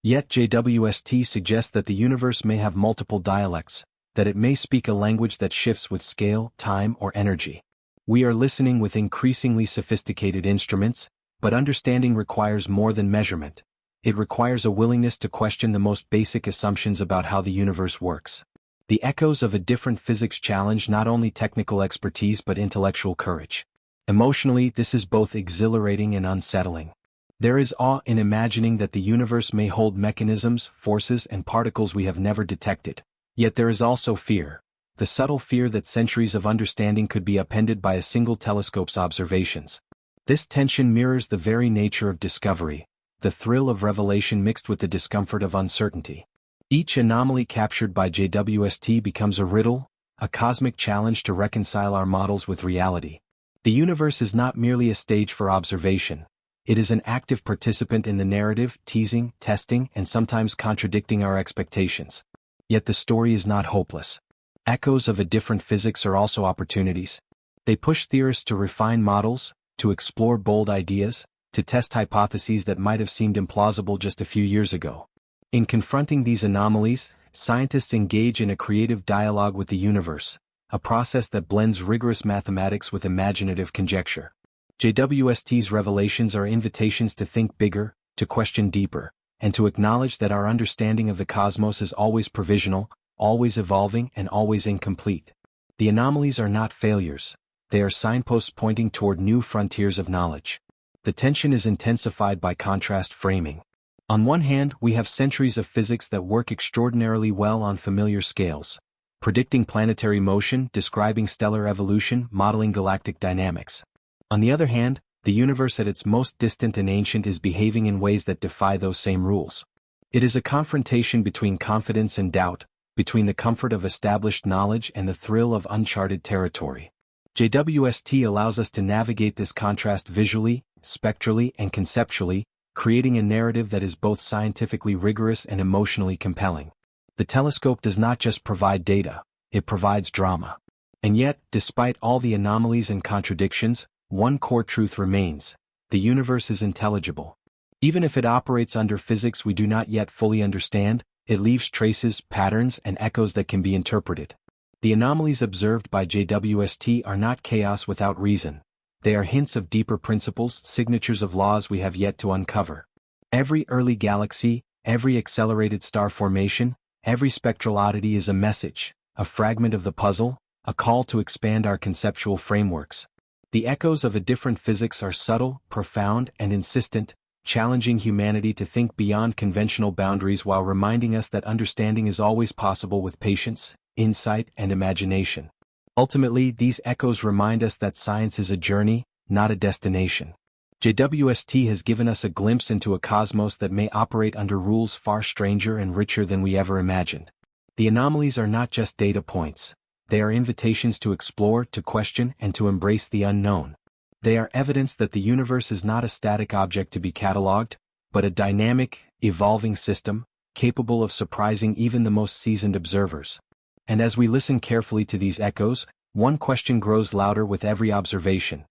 Yet JWST suggests that the universe may have multiple dialects, that it may speak a language that shifts with scale, time, or energy. We are listening with increasingly sophisticated instruments, But understanding requires more than measurement. It requires a willingness to question the most basic assumptions about how the universe works. The echoes of a different physics challenge not only technical expertise but intellectual courage. Emotionally, this is both exhilarating and unsettling. There is awe in imagining that the universe may hold mechanisms, forces, and particles we have never detected. Yet there is also fear. The subtle fear that centuries of understanding could be upended by a single telescope's observations. This tension mirrors the very nature of discovery, the thrill of revelation mixed with the discomfort of uncertainty. Each anomaly captured by JWST becomes a riddle, a cosmic challenge to reconcile our models with reality. The universe is not merely a stage for observation. It is an active participant in the narrative, teasing, testing, and sometimes contradicting our expectations. Yet the story is not hopeless. Echoes of a different physics are also opportunities. They push theorists to refine models, to explore bold ideas, to test hypotheses that might have seemed implausible just a few years ago. In confronting these anomalies, scientists engage in a creative dialogue with the universe, a process that blends rigorous mathematics with imaginative conjecture. JWST's revelations are invitations to think bigger, to question deeper, and to acknowledge that our understanding of the cosmos is always provisional, always evolving, and always incomplete. The anomalies are not failures. They are signposts pointing toward new frontiers of knowledge. The tension is intensified by contrast framing. On one hand, we have centuries of physics that work extraordinarily well on familiar scales, predicting planetary motion, describing stellar evolution, modeling galactic dynamics. On the other hand, the universe at its most distant and ancient is behaving in ways that defy those same rules. It is a confrontation between confidence and doubt, between the comfort of established knowledge and the thrill of uncharted territory. JWST allows us to navigate this contrast visually, spectrally, and conceptually, creating a narrative that is both scientifically rigorous and emotionally compelling. The telescope does not just provide data, it provides drama. And yet, despite all the anomalies and contradictions, one core truth remains: the universe is intelligible. Even if it operates under physics we do not yet fully understand, it leaves traces, patterns, and echoes that can be interpreted. The anomalies observed by JWST are not chaos without reason. They are hints of deeper principles, signatures of laws we have yet to uncover. Every early galaxy, every accelerated star formation, every spectral oddity is a message, a fragment of the puzzle, a call to expand our conceptual frameworks. The echoes of a different physics are subtle, profound, and insistent, challenging humanity to think beyond conventional boundaries while reminding us that understanding is always possible with patience, insight, and imagination. Ultimately, these echoes remind us that science is a journey, not a destination. JWST has given us a glimpse into a cosmos that may operate under rules far stranger and richer than we ever imagined. The anomalies are not just data points. They are invitations to explore, to question, and to embrace the unknown. They are evidence that the universe is not a static object to be catalogued, but a dynamic, evolving system, capable of surprising even the most seasoned observers. And as we listen carefully to these echoes, one question grows louder with every observation.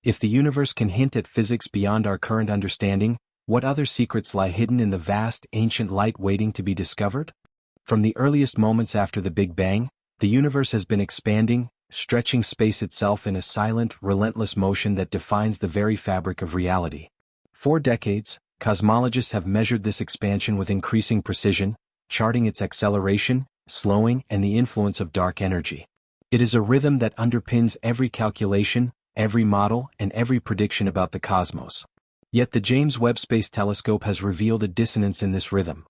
If the universe can hint at physics beyond our current understanding, what other secrets lie hidden in the vast, ancient light waiting to be discovered? From the earliest moments after the Big Bang, the universe has been expanding, stretching space itself in a silent, relentless motion that defines the very fabric of reality. For decades, cosmologists have measured this expansion with increasing precision, charting its acceleration, slowing, and the influence of dark energy. It is a rhythm that underpins every calculation, every model, and every prediction about the cosmos. Yet the James Webb Space Telescope has revealed a dissonance in this rhythm.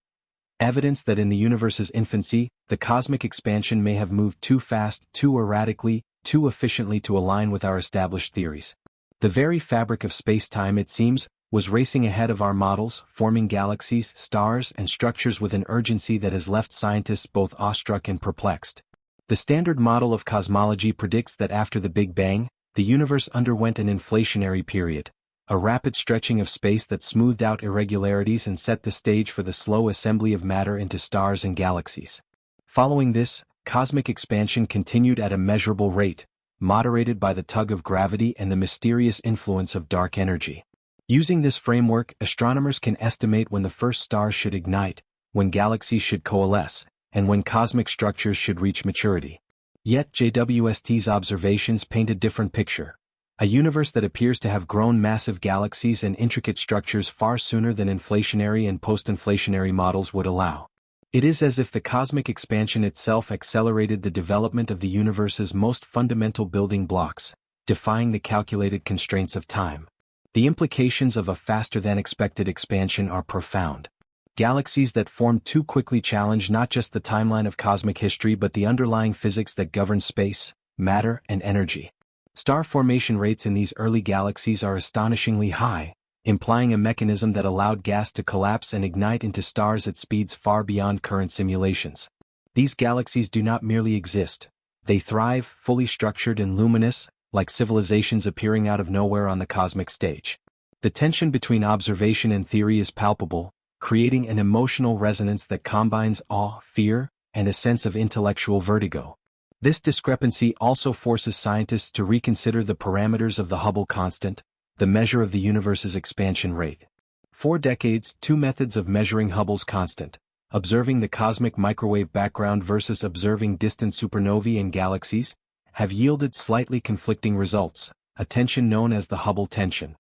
Evidence that in the universe's infancy, the cosmic expansion may have moved too fast, too erratically, too efficiently to align with our established theories. The very fabric of spacetime, it seems, was racing ahead of our models, forming galaxies, stars, and structures with an urgency that has left scientists both awestruck and perplexed. The standard model of cosmology predicts that after the Big Bang, the universe underwent an inflationary period, a rapid stretching of space that smoothed out irregularities and set the stage for the slow assembly of matter into stars and galaxies. Following this, cosmic expansion continued at a measurable rate, moderated by the tug of gravity and the mysterious influence of dark energy. Using this framework, astronomers can estimate when the first stars should ignite, when galaxies should coalesce, and when cosmic structures should reach maturity. Yet JWST's observations paint a different picture. A universe that appears to have grown massive galaxies and intricate structures far sooner than inflationary and post-inflationary models would allow. It is as if the cosmic expansion itself accelerated the development of the universe's most fundamental building blocks, defying the calculated constraints of time. The implications of a faster-than-expected expansion are profound. Galaxies that formed too quickly challenge not just the timeline of cosmic history but the underlying physics that govern space, matter, and energy. Star formation rates in these early galaxies are astonishingly high, implying a mechanism that allowed gas to collapse and ignite into stars at speeds far beyond current simulations. These galaxies do not merely exist. They thrive, fully structured and luminous, like civilizations appearing out of nowhere on the cosmic stage. The tension between observation and theory is palpable, creating an emotional resonance that combines awe, fear, and a sense of intellectual vertigo. This discrepancy also forces scientists to reconsider the parameters of the Hubble constant, the measure of the universe's expansion rate. For decades, two methods of measuring Hubble's constant, observing the cosmic microwave background versus observing distant supernovae and galaxies, have yielded slightly conflicting results, a tension known as the Hubble tension.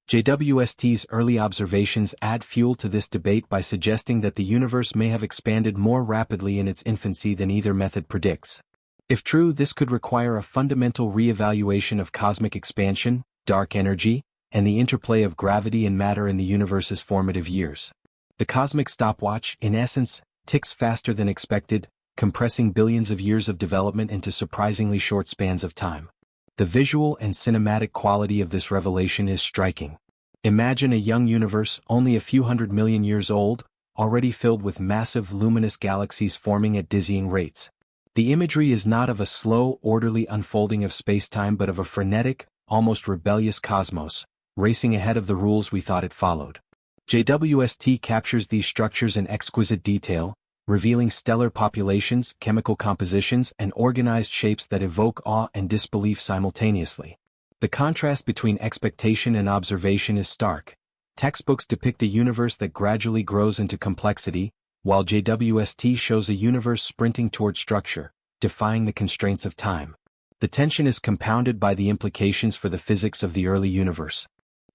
JWST's early observations add fuel to this debate by suggesting that the universe may have expanded more rapidly in its infancy than either method predicts. If true, this could require a fundamental re-evaluation of cosmic expansion, dark energy, and the interplay of gravity and matter in the universe's formative years. The cosmic stopwatch, in essence, ticks faster than expected, compressing billions of years of development into surprisingly short spans of time. The visual and cinematic quality of this revelation is striking. Imagine a young universe only a few 100 million years old, already filled with massive luminous galaxies forming at dizzying rates. The imagery is not of a slow, orderly unfolding of spacetime but of a frenetic, almost rebellious cosmos, racing ahead of the rules we thought it followed. JWST captures these structures in exquisite detail, revealing stellar populations, chemical compositions, and organized shapes that evoke awe and disbelief simultaneously. The contrast between expectation and observation is stark. Textbooks depict a universe that gradually grows into complexity, while JWST shows a universe sprinting toward structure, defying the constraints of time. The tension is compounded by the implications for the physics of the early universe.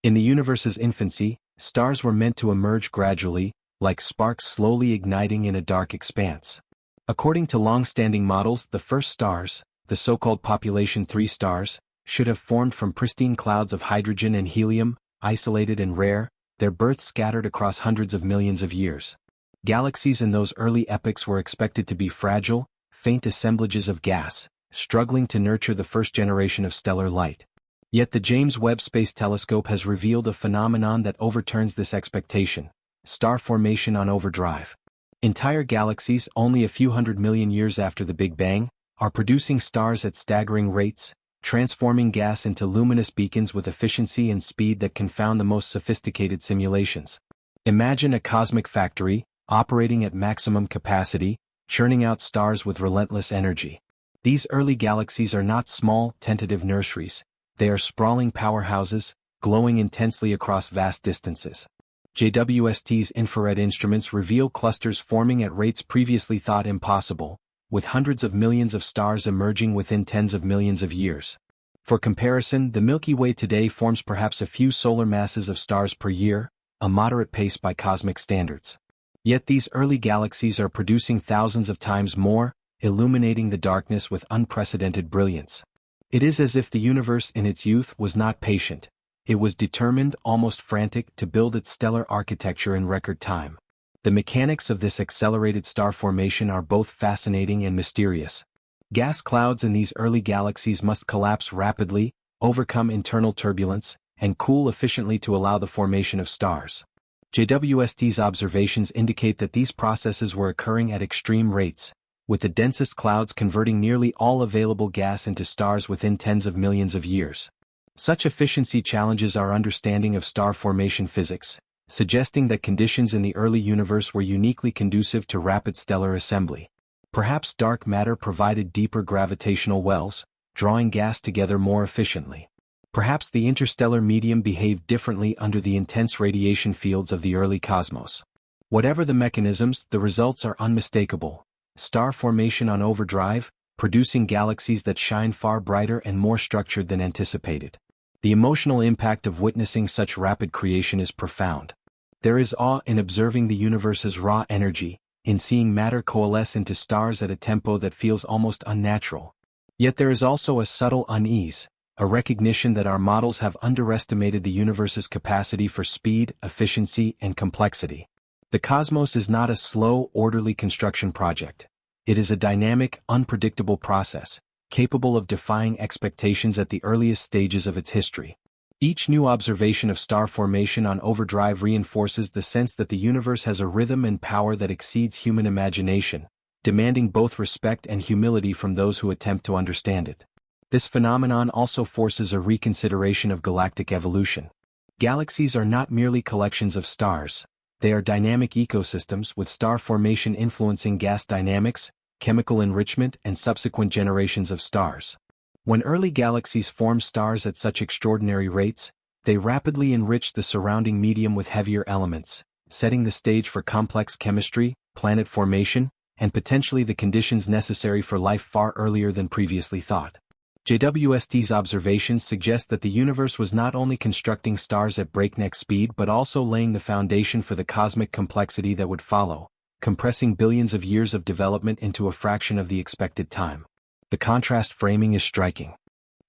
In the universe's infancy, stars were meant to emerge gradually, like sparks slowly igniting in a dark expanse. According to long-standing models, the first stars, the so-called population 3 stars, should have formed from pristine clouds of hydrogen and helium, isolated and rare, their birth scattered across hundreds of millions of years. Galaxies in those early epochs were expected to be fragile, faint assemblages of gas, struggling to nurture the first generation of stellar light. Yet the James Webb Space Telescope has revealed a phenomenon that overturns this expectation: star formation on overdrive. Entire galaxies, only a few 100 million years after the Big Bang, are producing stars at staggering rates, transforming gas into luminous beacons with efficiency and speed that confound the most sophisticated simulations. Imagine a cosmic factory, operating at maximum capacity, churning out stars with relentless energy. These early galaxies are not small, tentative nurseries. They are sprawling powerhouses, glowing intensely across vast distances. JWST's infrared instruments reveal clusters forming at rates previously thought impossible, with hundreds of millions of stars emerging within tens of millions of years. For comparison, the Milky Way today forms perhaps a few solar masses of stars per year, a moderate pace by cosmic standards. Yet these early galaxies are producing thousands of times more, illuminating the darkness with unprecedented brilliance. It is as if the universe in its youth was not patient. It was determined, almost frantic, to build its stellar architecture in record time. The mechanics of this accelerated star formation are both fascinating and mysterious. Gas clouds in these early galaxies must collapse rapidly, overcome internal turbulence, and cool efficiently to allow the formation of stars. JWST's observations indicate that these processes were occurring at extreme rates, with the densest clouds converting nearly all available gas into stars within tens of millions of years. Such efficiency challenges our understanding of star formation physics, suggesting that conditions in the early universe were uniquely conducive to rapid stellar assembly. Perhaps dark matter provided deeper gravitational wells, drawing gas together more efficiently. Perhaps the interstellar medium behaved differently under the intense radiation fields of the early cosmos. Whatever the mechanisms, the results are unmistakable. Star formation on overdrive, producing galaxies that shine far brighter and more structured than anticipated. The emotional impact of witnessing such rapid creation is profound. There is awe in observing the universe's raw energy, in seeing matter coalesce into stars at a tempo that feels almost unnatural. Yet there is also a subtle unease, a recognition that our models have underestimated the universe's capacity for speed, efficiency, and complexity. The cosmos is not a slow, orderly construction project. It is a dynamic, unpredictable process, capable of defying expectations at the earliest stages of its history. Each new observation of star formation on overdrive reinforces the sense that the universe has a rhythm and power that exceeds human imagination, demanding both respect and humility from those who attempt to understand it. This phenomenon also forces a reconsideration of galactic evolution. Galaxies are not merely collections of stars. They are dynamic ecosystems with star formation influencing gas dynamics, chemical enrichment, and subsequent generations of stars. When early galaxies formed stars at such extraordinary rates, they rapidly enriched the surrounding medium with heavier elements, setting the stage for complex chemistry, planet formation, and potentially the conditions necessary for life far earlier than previously thought. JWST's observations suggest that the universe was not only constructing stars at breakneck speed but also laying the foundation for the cosmic complexity that would follow, compressing billions of years of development into a fraction of the expected time. The contrast framing is striking.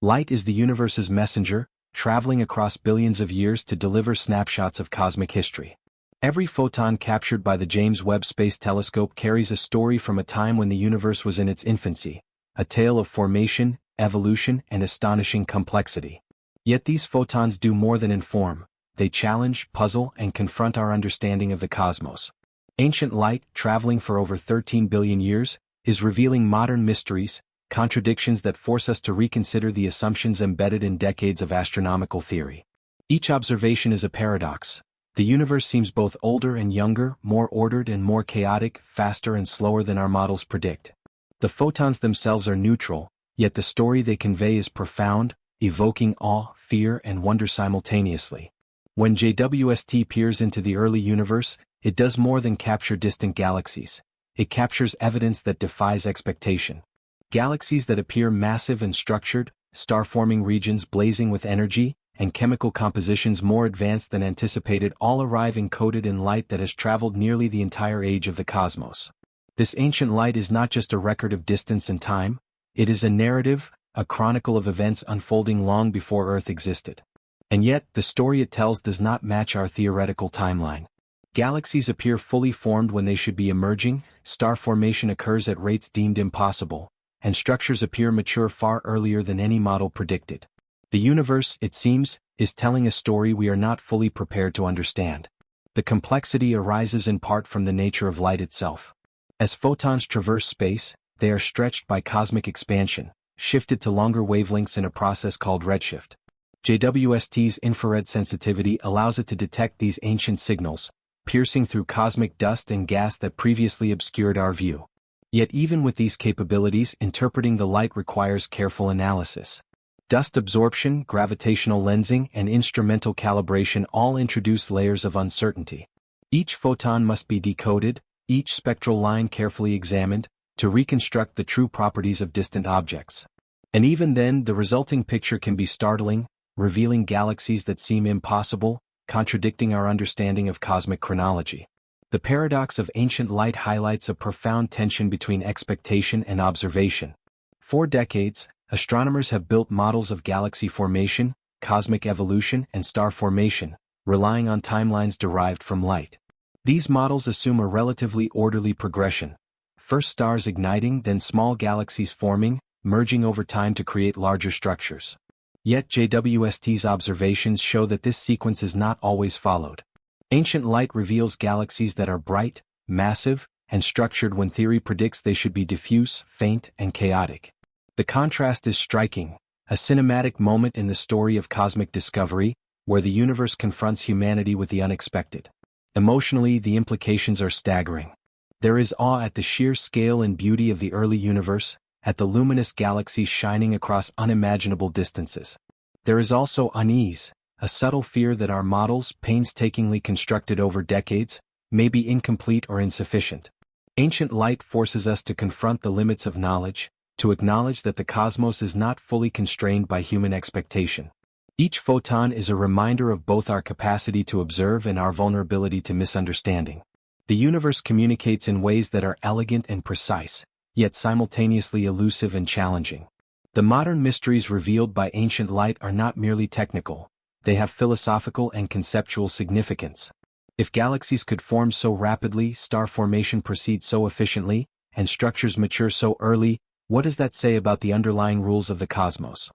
Light is the universe's messenger, traveling across billions of years to deliver snapshots of cosmic history. Every photon captured by the James Webb Space Telescope carries a story from a time when the universe was in its infancy, a tale of formation, evolution, and astonishing complexity. Yet these photons do more than inform, they challenge, puzzle, and confront our understanding of the cosmos. Ancient light, traveling for over 13 billion years, is revealing modern mysteries, contradictions that force us to reconsider the assumptions embedded in decades of astronomical theory. Each observation is a paradox. The universe seems both older and younger, more ordered and more chaotic, faster and slower than our models predict. The photons themselves are neutral, yet the story they convey is profound, evoking awe, fear, and wonder simultaneously. When JWST peers into the early universe, it does more than capture distant galaxies. It captures evidence that defies expectation. Galaxies that appear massive and structured, star-forming regions blazing with energy, and chemical compositions more advanced than anticipated all arrive encoded in light that has traveled nearly the entire age of the cosmos. This ancient light is not just a record of distance and time, it is a narrative, a chronicle of events unfolding long before Earth existed. And yet, the story it tells does not match our theoretical timeline. Galaxies appear fully formed when they should be emerging, star formation occurs at rates deemed impossible, and structures appear mature far earlier than any model predicted. The universe, it seems, is telling a story we are not fully prepared to understand. The complexity arises in part from the nature of light itself. As photons traverse space, they are stretched by cosmic expansion, shifted to longer wavelengths in a process called redshift. JWST's infrared sensitivity allows it to detect these ancient signals, piercing through cosmic dust and gas that previously obscured our view. Yet even with these capabilities, interpreting the light requires careful analysis. Dust absorption, gravitational lensing, and instrumental calibration all introduce layers of uncertainty. Each photon must be decoded, each spectral line carefully examined, to reconstruct the true properties of distant objects. And even then, the resulting picture can be startling, revealing galaxies that seem impossible, contradicting our understanding of cosmic chronology. The paradox of ancient light highlights a profound tension between expectation and observation. For decades, astronomers have built models of galaxy formation, cosmic evolution, and star formation, relying on timelines derived from light. These models assume a relatively orderly progression. First stars igniting, then small galaxies forming, merging over time to create larger structures. Yet JWST's observations show that this sequence is not always followed. Ancient light reveals galaxies that are bright, massive, and structured when theory predicts they should be diffuse, faint, and chaotic. The contrast is striking, a cinematic moment in the story of cosmic discovery, where the universe confronts humanity with the unexpected. Emotionally, the implications are staggering. There is awe at the sheer scale and beauty of the early universe, at the luminous galaxies shining across unimaginable distances. There is also unease, a subtle fear that our models, painstakingly constructed over decades, may be incomplete or insufficient. Ancient light forces us to confront the limits of knowledge, to acknowledge that the cosmos is not fully constrained by human expectation. Each photon is a reminder of both our capacity to observe and our vulnerability to misunderstanding. The universe communicates in ways that are elegant and precise, yet simultaneously elusive and challenging. The modern mysteries revealed by ancient light are not merely technical, they have philosophical and conceptual significance. If galaxies could form so rapidly, star formation proceed so efficiently, and structures mature so early, what does that say about the underlying rules of the cosmos?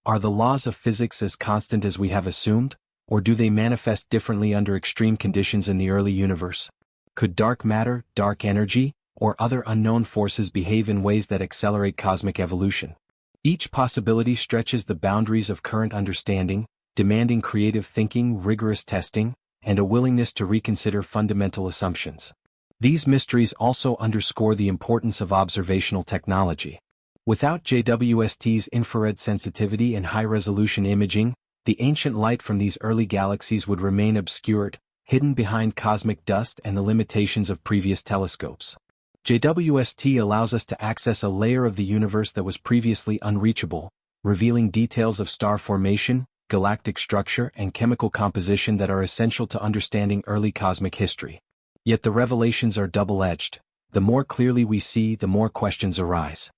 Are the laws of physics as constant as we have assumed, or do they manifest differently under extreme conditions in the early universe? Could dark matter, dark energy, or other unknown forces behave in ways that accelerate cosmic evolution? Each possibility stretches the boundaries of current understanding, demanding creative thinking, rigorous testing, and a willingness to reconsider fundamental assumptions. These mysteries also underscore the importance of observational technology. Without JWST's infrared sensitivity and high-resolution imaging, the ancient light from these early galaxies would remain obscured, hidden behind cosmic dust and the limitations of previous telescopes. JWST allows us to access a layer of the universe that was previously unreachable, revealing details of star formation, galactic structure, and chemical composition that are essential to understanding early cosmic history. Yet the revelations are double-edged. The more clearly we see, the more questions arise.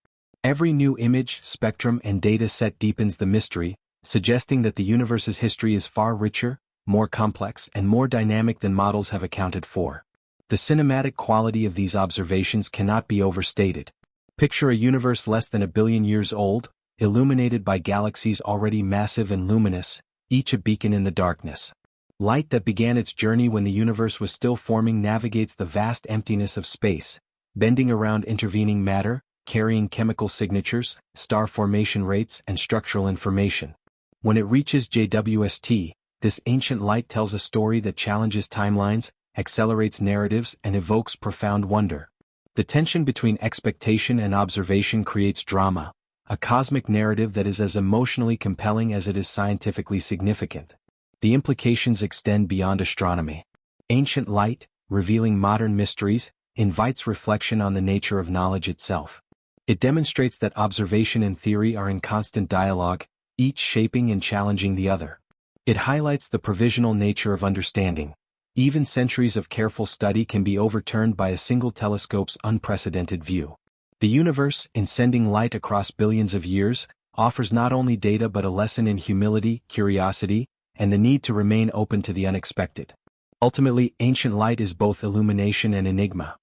Every new image, spectrum, and data set deepens the mystery, suggesting that the universe's history is far richer, more complex, and more dynamic than models have accounted for. The cinematic quality of these observations cannot be overstated. Picture a universe less than 1 billion years old, illuminated by galaxies already massive and luminous, each a beacon in the darkness. Light that began its journey when the universe was still forming navigates the vast emptiness of space, bending around intervening matter, carrying chemical signatures, star formation rates, and structural information. When it reaches JWST, this ancient light tells a story that challenges timelines, accelerates narratives, and evokes profound wonder. The tension between expectation and observation creates drama, a cosmic narrative that is as emotionally compelling as it is scientifically significant. The implications extend beyond astronomy. Ancient light, revealing modern mysteries, invites reflection on the nature of knowledge itself. It demonstrates that observation and theory are in constant dialogue, each shaping and challenging the other. It highlights the provisional nature of understanding. Even centuries of careful study can be overturned by a single telescope's unprecedented view. The universe, in sending light across billions of years, offers not only data but a lesson in humility, curiosity, and the need to remain open to the unexpected. Ultimately, ancient light is both illumination and enigma.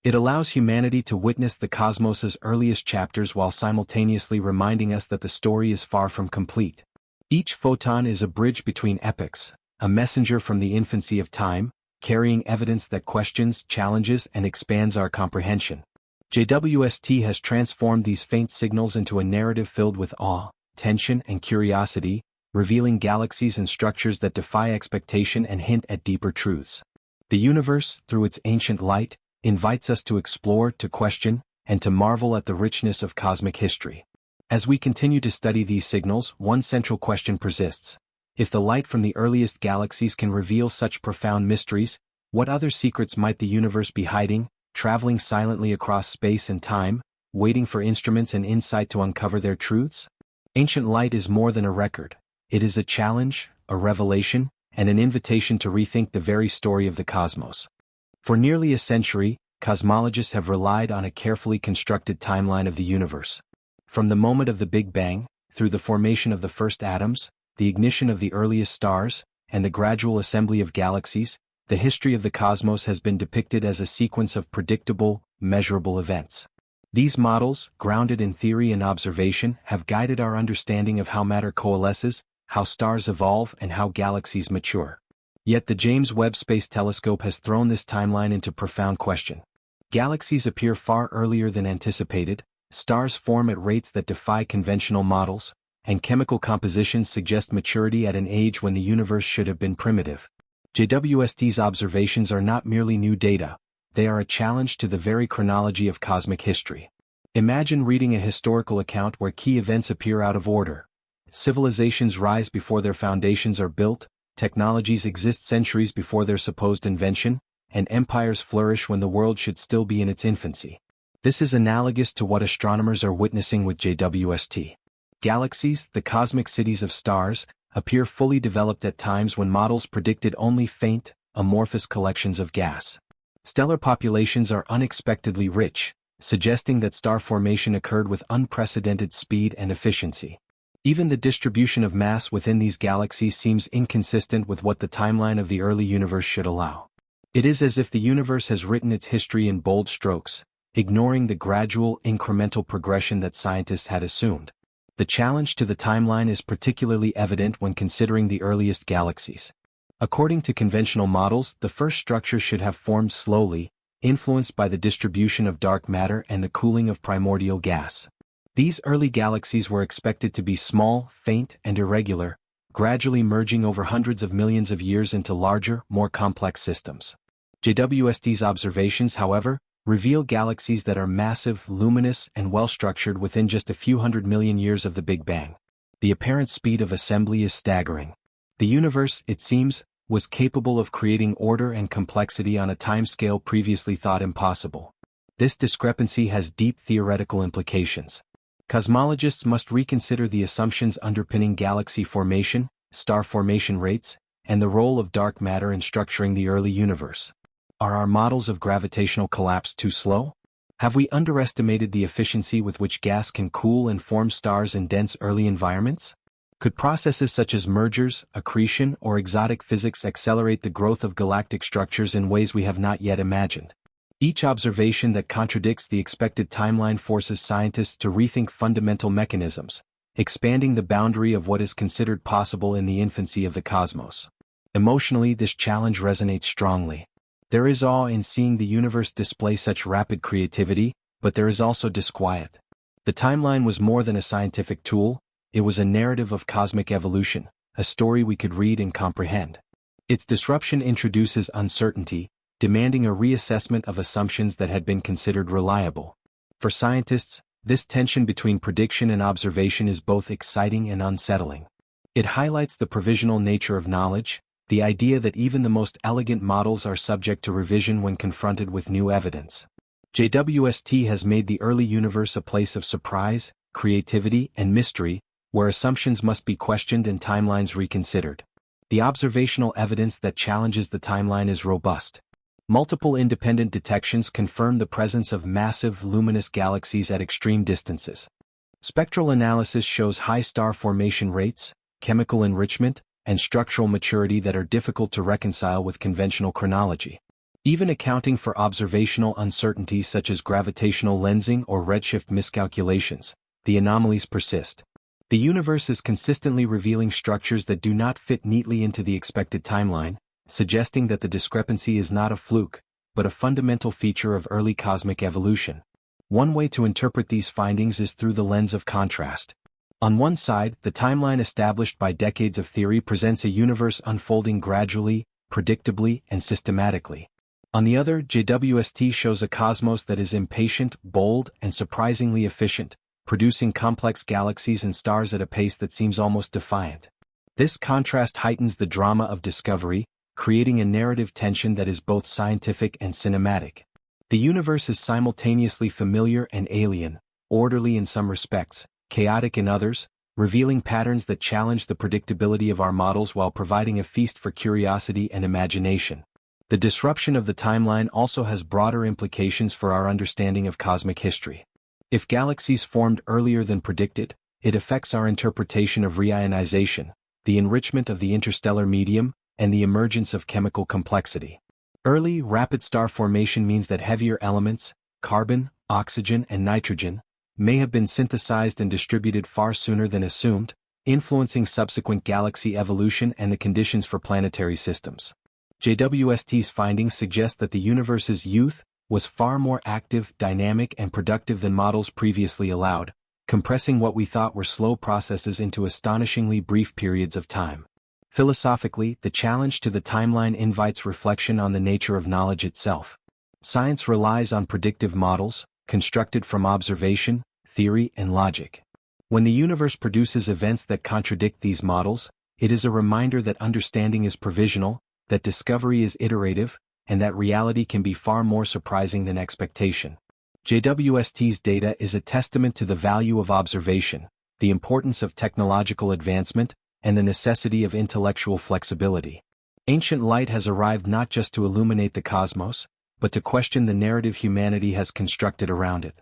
It allows humanity to witness the cosmos's earliest chapters while simultaneously reminding us that the story is far from complete. Each photon is a bridge between epochs, a messenger from the infancy of time, carrying evidence that questions, challenges, and expands our comprehension. JWST has transformed these faint signals into a narrative filled with awe, tension, and curiosity, revealing galaxies and structures that defy expectation and hint at deeper truths. The universe, through its ancient light, invites us to explore, to question, and to marvel at the richness of cosmic history. As we continue to study these signals, one central question persists. If the light from the earliest galaxies can reveal such profound mysteries, what other secrets might the universe be hiding, traveling silently across space and time, waiting for instruments and insight to uncover their truths? Ancient light is more than a record. It is a challenge, a revelation, and an invitation to rethink the very story of the cosmos. For nearly a century, cosmologists have relied on a carefully constructed timeline of the universe. From the moment of the Big Bang, through the formation of the first atoms, the ignition of the earliest stars, and the gradual assembly of galaxies, the history of the cosmos has been depicted as a sequence of predictable, measurable events. These models, grounded in theory and observation, have guided our understanding of how matter coalesces, how stars evolve, and how galaxies mature. Yet the James Webb Space Telescope has thrown this timeline into profound question. Galaxies appear far earlier than anticipated, stars form at rates that defy conventional models, and chemical compositions suggest maturity at an age when the universe should have been primitive. JWST's observations are not merely new data, they are a challenge to the very chronology of cosmic history. Imagine reading a historical account where key events appear out of order. Civilizations rise before their foundations are built, technologies exist centuries before their supposed invention, and empires flourish when the world should still be in its infancy. This is analogous to what astronomers are witnessing with JWST. Galaxies, the cosmic cities of stars, appear fully developed at times when models predicted only faint, amorphous collections of gas. Stellar populations are unexpectedly rich, suggesting that star formation occurred with unprecedented speed and efficiency. Even the distribution of mass within these galaxies seems inconsistent with what the timeline of the early universe should allow. It is as if the universe has written its history in bold strokes, ignoring the gradual, incremental progression that scientists had assumed. The challenge to the timeline is particularly evident when considering the earliest galaxies. According to conventional models, the first structures should have formed slowly, influenced by the distribution of dark matter and the cooling of primordial gas. These early galaxies were expected to be small, faint, and irregular, gradually merging over hundreds of millions of years into larger, more complex systems. JWST's observations, however, reveal galaxies that are massive, luminous, and well-structured within just a few hundred million years of the Big Bang. The apparent speed of assembly is staggering. The universe, it seems, was capable of creating order and complexity on a timescale previously thought impossible. This discrepancy has deep theoretical implications. Cosmologists must reconsider the assumptions underpinning galaxy formation, star formation rates, and the role of dark matter in structuring the early universe. Are our models of gravitational collapse too slow? Have we underestimated the efficiency with which gas can cool and form stars in dense early environments? Could processes such as mergers, accretion, or exotic physics accelerate the growth of galactic structures in ways we have not yet imagined? Each observation that contradicts the expected timeline forces scientists to rethink fundamental mechanisms, expanding the boundary of what is considered possible in the infancy of the cosmos. Emotionally, this challenge resonates strongly. There is awe in seeing the universe display such rapid creativity, but there is also disquiet. The timeline was more than a scientific tool. It was a narrative of cosmic evolution, a story we could read and comprehend. Its disruption introduces uncertainty, demanding a reassessment of assumptions that had been considered reliable. For scientists, this tension between prediction and observation is both exciting and unsettling. It highlights the provisional nature of knowledge, the idea that even the most elegant models are subject to revision when confronted with new evidence. JWST has made the early universe a place of surprise, creativity, and mystery, where assumptions must be questioned and timelines reconsidered. The observational evidence that challenges the timeline is robust. Multiple independent detections confirm the presence of massive, luminous galaxies at extreme distances. Spectral analysis shows high star formation rates, chemical enrichment, and structural maturity that are difficult to reconcile with conventional chronology. Even accounting for observational uncertainties such as gravitational lensing or redshift miscalculations, the anomalies persist. The universe is consistently revealing structures that do not fit neatly into the expected timeline, suggesting that the discrepancy is not a fluke, but a fundamental feature of early cosmic evolution. One way to interpret these findings is through the lens of contrast. On one side, the timeline established by decades of theory presents a universe unfolding gradually, predictably, and systematically. On the other, JWST shows a cosmos that is impatient, bold, and surprisingly efficient, producing complex galaxies and stars at a pace that seems almost defiant. This contrast heightens the drama of discovery, creating a narrative tension that is both scientific and cinematic. The universe is simultaneously familiar and alien, orderly in some respects, chaotic in others, revealing patterns that challenge the predictability of our models while providing a feast for curiosity and imagination. The disruption of the timeline also has broader implications for our understanding of cosmic history. If galaxies formed earlier than predicted, it affects our interpretation of reionization, the enrichment of the interstellar medium, and the emergence of chemical complexity. Early, rapid star formation means that heavier elements, carbon, oxygen, and nitrogen, may have been synthesized and distributed far sooner than assumed, influencing subsequent galaxy evolution and the conditions for planetary systems. JWST's findings suggest that the universe's youth was far more active, dynamic, and productive than models previously allowed, compressing what we thought were slow processes into astonishingly brief periods of time. Philosophically, the challenge to the timeline invites reflection on the nature of knowledge itself. Science relies on predictive models, constructed from observation, theory, and logic. When the universe produces events that contradict these models, it is a reminder that understanding is provisional, that discovery is iterative, and that reality can be far more surprising than expectation. JWST's data is a testament to the value of observation, the importance of technological advancement, and the necessity of intellectual flexibility. Ancient light has arrived not just to illuminate the cosmos, but to question the narrative humanity has constructed around it.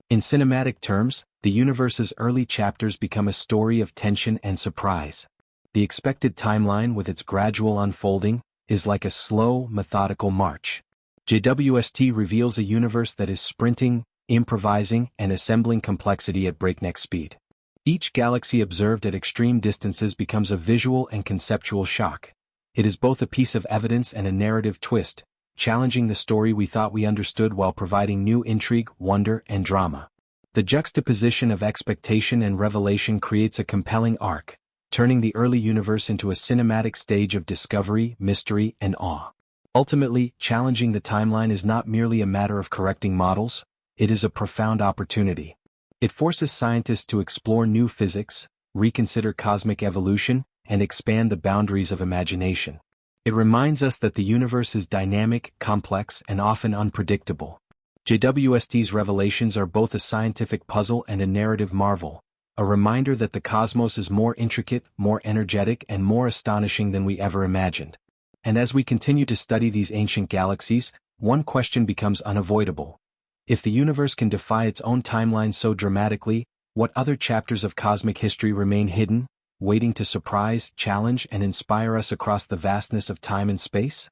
In cinematic terms, the universe's early chapters become a story of tension and surprise. The expected timeline, with its gradual unfolding, is like a slow, methodical march. JWST reveals a universe that is sprinting, improvising, and assembling complexity at breakneck speed. Each galaxy observed at extreme distances becomes a visual and conceptual shock. It is both a piece of evidence and a narrative twist, challenging the story we thought we understood while providing new intrigue, wonder, and drama. The juxtaposition of expectation and revelation creates a compelling arc, turning the early universe into a cinematic stage of discovery, mystery, and awe. Ultimately, challenging the timeline is not merely a matter of correcting models, it is a profound opportunity. It forces scientists to explore new physics, reconsider cosmic evolution, and expand the boundaries of imagination. It reminds us that the universe is dynamic, complex, and often unpredictable. JWST's revelations are both a scientific puzzle and a narrative marvel, a reminder that the cosmos is more intricate, more energetic, and more astonishing than we ever imagined. And as we continue to study these ancient galaxies, one question becomes unavoidable. If the universe can defy its own timeline so dramatically, what other chapters of cosmic history remain hidden, waiting to surprise, challenge, and inspire us across the vastness of time and space?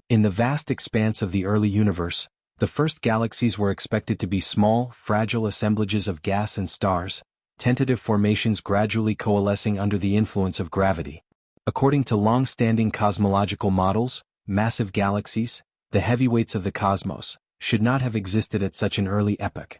In the vast expanse of the early universe, the first galaxies were expected to be small, fragile assemblages of gas and stars, tentative formations gradually coalescing under the influence of gravity. According to long-standing cosmological models, massive galaxies, the heavyweights of the cosmos, should not have existed at such an early epoch.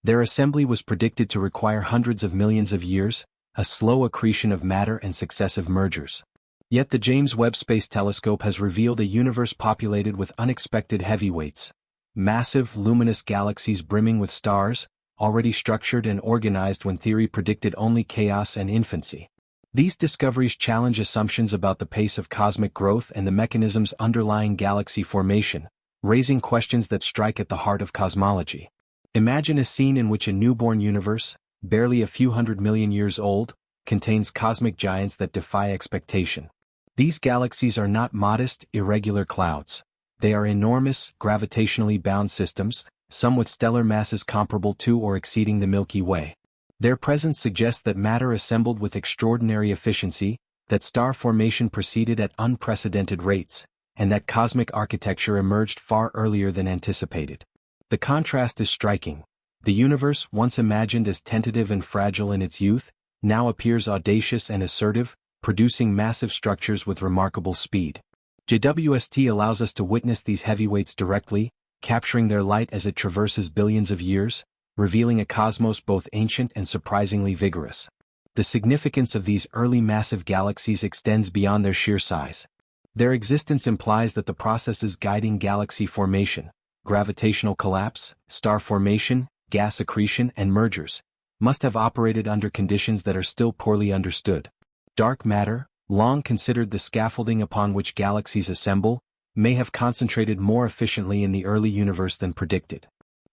Their assembly was predicted to require hundreds of millions of years, a slow accretion of matter and successive mergers. Yet the James Webb Space Telescope has revealed a universe populated with unexpected heavyweights, massive, luminous galaxies brimming with stars, already structured and organized when theory predicted only chaos and infancy. These discoveries challenge assumptions about the pace of cosmic growth and the mechanisms underlying galaxy formation, raising questions that strike at the heart of cosmology. Imagine a scene in which a newborn universe, barely a few 100 million years old, contains cosmic giants that defy expectation. These galaxies are not modest, irregular clouds. They are enormous, gravitationally bound systems, some with stellar masses comparable to or exceeding the Milky Way. Their presence suggests that matter assembled with extraordinary efficiency, that star formation proceeded at unprecedented rates, and that cosmic architecture emerged far earlier than anticipated. The contrast is striking. The universe, once imagined as tentative and fragile in its youth, now appears audacious and assertive, producing massive structures with remarkable speed. JWST allows us to witness these heavyweights directly, capturing their light as it traverses billions of years, revealing a cosmos both ancient and surprisingly vigorous. The significance of these early massive galaxies extends beyond their sheer size. Their existence implies that the processes guiding galaxy formation, gravitational collapse, star formation, gas accretion, and mergers, must have operated under conditions that are still poorly understood. Dark matter, long considered the scaffolding upon which galaxies assemble, may have concentrated more efficiently in the early universe than predicted.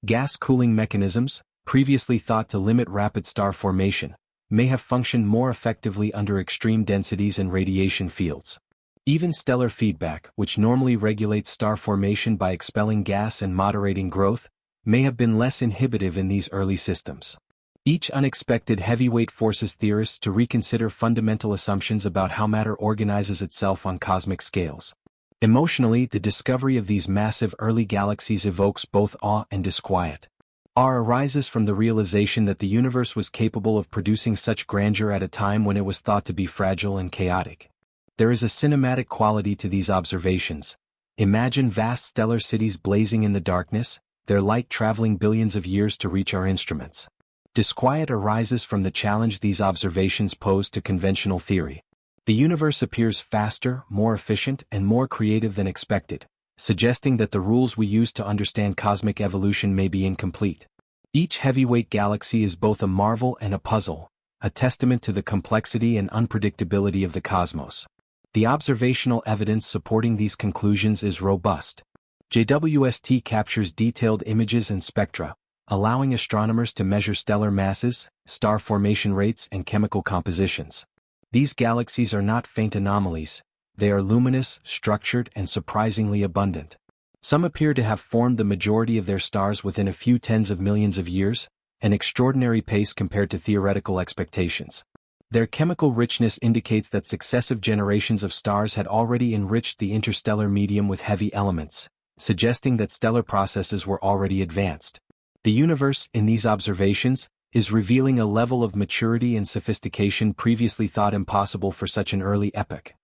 Gas cooling mechanisms, previously thought to limit rapid star formation, may have functioned more effectively under extreme densities and radiation fields. Even stellar feedback, which normally regulates star formation by expelling gas and moderating growth, may have been less inhibitive in these early systems. Each unexpected heavyweight forces theorists to reconsider fundamental assumptions about how matter organizes itself on cosmic scales. Emotionally, the discovery of these massive early galaxies evokes both awe and disquiet. Awe arises from the realization that the universe was capable of producing such grandeur at a time when it was thought to be fragile and chaotic. There is a cinematic quality to these observations. Imagine vast stellar cities blazing in the darkness, their light traveling billions of years to reach our instruments. Disquiet arises from the challenge these observations pose to conventional theory. The universe appears faster, more efficient, and more creative than expected, suggesting that the rules we use to understand cosmic evolution may be incomplete. Each heavyweight galaxy is both a marvel and a puzzle, a testament to the complexity and unpredictability of the cosmos. The observational evidence supporting these conclusions is robust. JWST captures detailed images and spectra, allowing astronomers to measure stellar masses, star formation rates, and chemical compositions. These galaxies are not faint anomalies, they are luminous, structured, and surprisingly abundant. Some appear to have formed the majority of their stars within a few tens of millions of years, an extraordinary pace compared to theoretical expectations. Their chemical richness indicates that successive generations of stars had already enriched the interstellar medium with heavy elements, suggesting that stellar processes were already advanced. The universe, in these observations, is revealing a level of maturity and sophistication previously thought impossible for such an early epoch.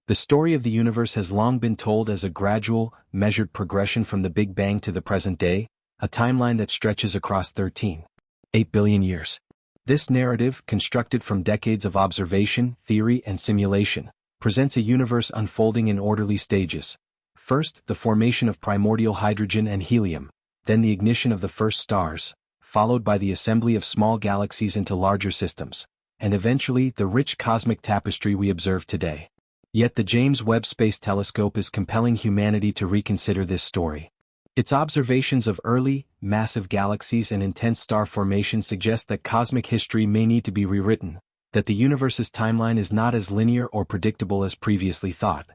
The story of the universe has long been told as a gradual, measured progression from the Big Bang to the present day, a timeline that stretches across 13.8 billion years. This narrative, constructed from decades of observation, theory, and simulation, presents a universe unfolding in orderly stages. First, the formation of primordial hydrogen and helium, then the ignition of the first stars, followed by the assembly of small galaxies into larger systems, and eventually the rich cosmic tapestry we observe today. Yet the James Webb Space Telescope is compelling humanity to reconsider this story. Its observations of early, massive galaxies and intense star formation suggest that cosmic history may need to be rewritten, that the universe's timeline is not as linear or predictable as previously thought.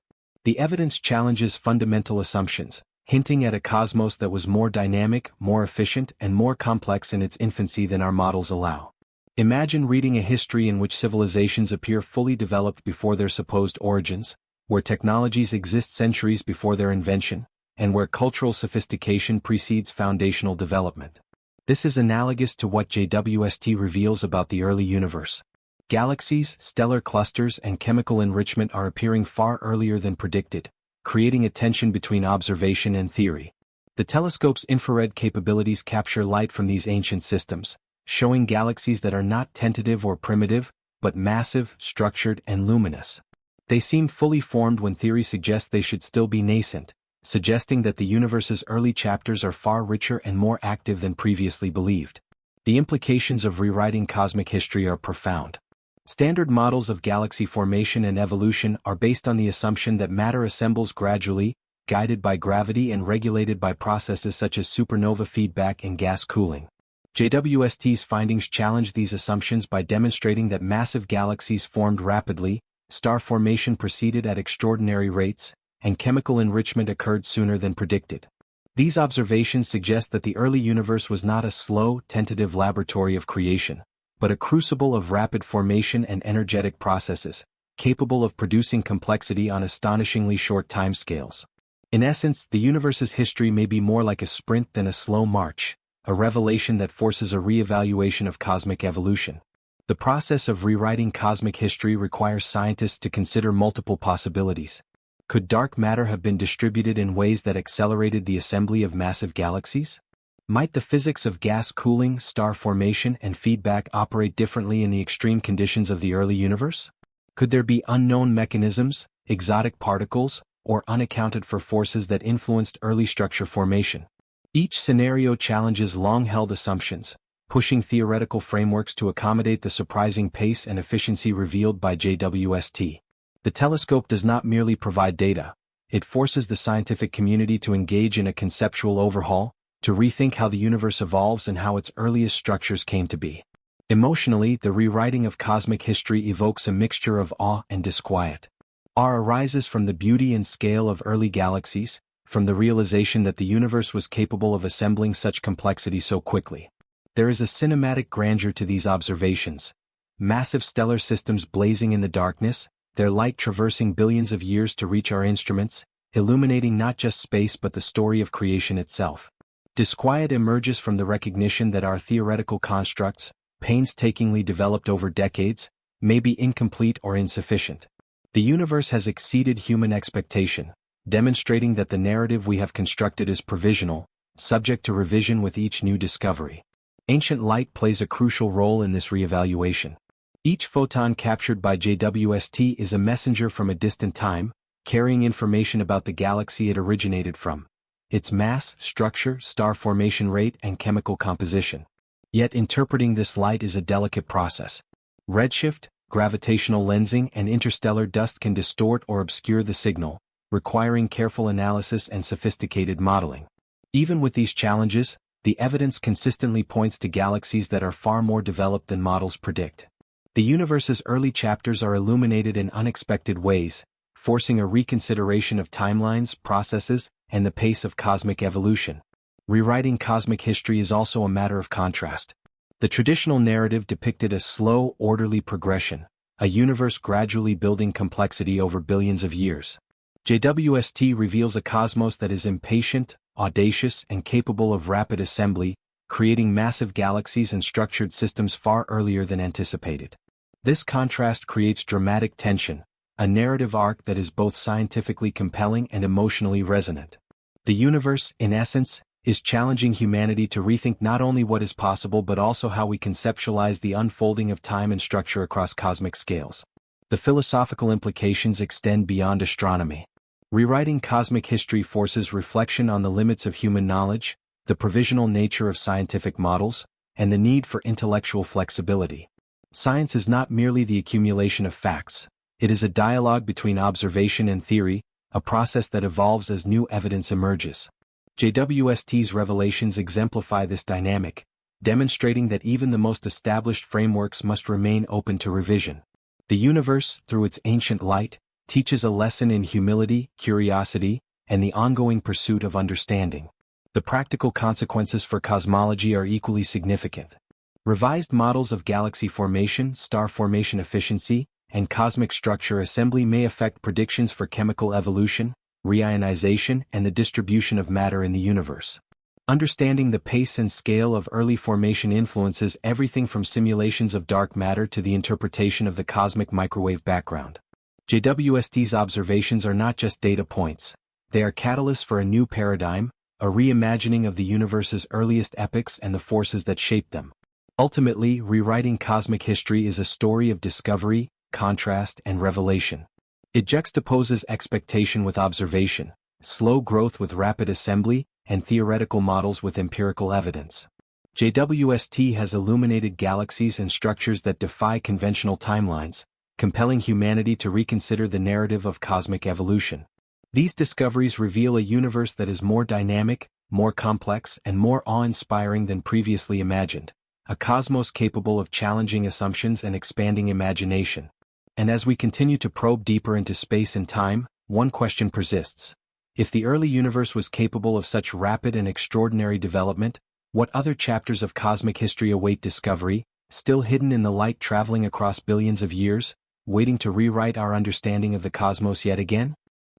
The evidence challenges fundamental assumptions, hinting at a cosmos that was more dynamic, more efficient, and more complex in its infancy than our models allow. Imagine reading a history in which civilizations appear fully developed before their supposed origins, where technologies exist centuries before their invention, and where cultural sophistication precedes foundational development. This is analogous to what JWST reveals about the early universe. Galaxies, stellar clusters, and chemical enrichment are appearing far earlier than predicted, creating a tension between observation and theory. The telescope's infrared capabilities capture light from these ancient systems, showing galaxies that are not tentative or primitive, but massive, structured, and luminous. They seem fully formed when theory suggests they should still be nascent, suggesting that the universe's early chapters are far richer and more active than previously believed. The implications of rewriting cosmic history are profound. Standard models of galaxy formation and evolution are based on the assumption that matter assembles gradually, guided by gravity and regulated by processes such as supernova feedback and gas cooling. JWST's findings challenge these assumptions by demonstrating that massive galaxies formed rapidly, star formation proceeded at extraordinary rates, and chemical enrichment occurred sooner than predicted. These observations suggest that the early universe was not a slow, tentative laboratory of creation, but a crucible of rapid formation and energetic processes, capable of producing complexity on astonishingly short timescales. In essence, the universe's history may be more like a sprint than a slow march, a revelation that forces a re-evaluation of cosmic evolution. The process of rewriting cosmic history requires scientists to consider multiple possibilities. Could dark matter have been distributed in ways that accelerated the assembly of massive galaxies? Might the physics of gas cooling, star formation, and feedback operate differently in the extreme conditions of the early universe? Could there be unknown mechanisms, exotic particles, or unaccounted-for forces that influenced early structure formation? Each scenario challenges long-held assumptions, pushing theoretical frameworks to accommodate the surprising pace and efficiency revealed by JWST. The telescope does not merely provide data, it forces the scientific community to engage in a conceptual overhaul, to rethink how the universe evolves and how its earliest structures came to be. Emotionally, the rewriting of cosmic history evokes a mixture of awe and disquiet. Awe arises from the beauty and scale of early galaxies, from the realization that the universe was capable of assembling such complexity so quickly. There is a cinematic grandeur to these observations. Massive stellar systems blazing in the darkness, their light traversing billions of years to reach our instruments, illuminating not just space but the story of creation itself. Disquiet emerges from the recognition that our theoretical constructs, painstakingly developed over decades, may be incomplete or insufficient. The universe has exceeded human expectation, demonstrating that the narrative we have constructed is provisional, subject to revision with each new discovery. Ancient light plays a crucial role in this reevaluation. Each photon captured by JWST is a messenger from a distant time, carrying information about the galaxy it originated from, its mass, structure, star formation rate, and chemical composition. Yet interpreting this light is a delicate process. Redshift, gravitational lensing, and interstellar dust can distort or obscure the signal, requiring careful analysis and sophisticated modeling. Even with these challenges, the evidence consistently points to galaxies that are far more developed than models predict. The universe's early chapters are illuminated in unexpected ways, forcing a reconsideration of timelines, processes, and the pace of cosmic evolution. Rewriting cosmic history is also a matter of contrast. The traditional narrative depicted a slow, orderly progression, a universe gradually building complexity over billions of years. JWST reveals a cosmos that is impatient, audacious, and capable of rapid assembly, creating massive galaxies and structured systems far earlier than anticipated. This contrast creates dramatic tension, a narrative arc that is both scientifically compelling and emotionally resonant. The universe, in essence, is challenging humanity to rethink not only what is possible but also how we conceptualize the unfolding of time and structure across cosmic scales. The philosophical implications extend beyond astronomy. Rewriting cosmic history forces reflection on the limits of human knowledge, the provisional nature of scientific models, and the need for intellectual flexibility. Science is not merely the accumulation of facts, it is a dialogue between observation and theory, a process that evolves as new evidence emerges. JWST's revelations exemplify this dynamic, demonstrating that even the most established frameworks must remain open to revision. The universe, through its ancient light, teaches a lesson in humility, curiosity, and the ongoing pursuit of understanding. The practical consequences for cosmology are equally significant. Revised models of galaxy formation, star formation efficiency, and cosmic structure assembly may affect predictions for chemical evolution, reionization, and the distribution of matter in the universe. Understanding the pace and scale of early formation influences everything from simulations of dark matter to the interpretation of the cosmic microwave background. JWST's observations are not just data points, they are catalysts for a new paradigm, a reimagining of the universe's earliest epochs and the forces that shaped them. Ultimately, rewriting cosmic history is a story of discovery, contrast, and revelation. It juxtaposes expectation with observation, slow growth with rapid assembly, and theoretical models with empirical evidence. JWST has illuminated galaxies and structures that defy conventional timelines, compelling humanity to reconsider the narrative of cosmic evolution. These discoveries reveal a universe that is more dynamic, more complex, and more awe-inspiring than previously imagined, a cosmos capable of challenging assumptions and expanding imagination. And as we continue to probe deeper into space and time, one question persists. If the early universe was capable of such rapid and extraordinary development, what other chapters of cosmic history await discovery, still hidden in the light traveling across billions of years, waiting to rewrite our understanding of the cosmos yet again?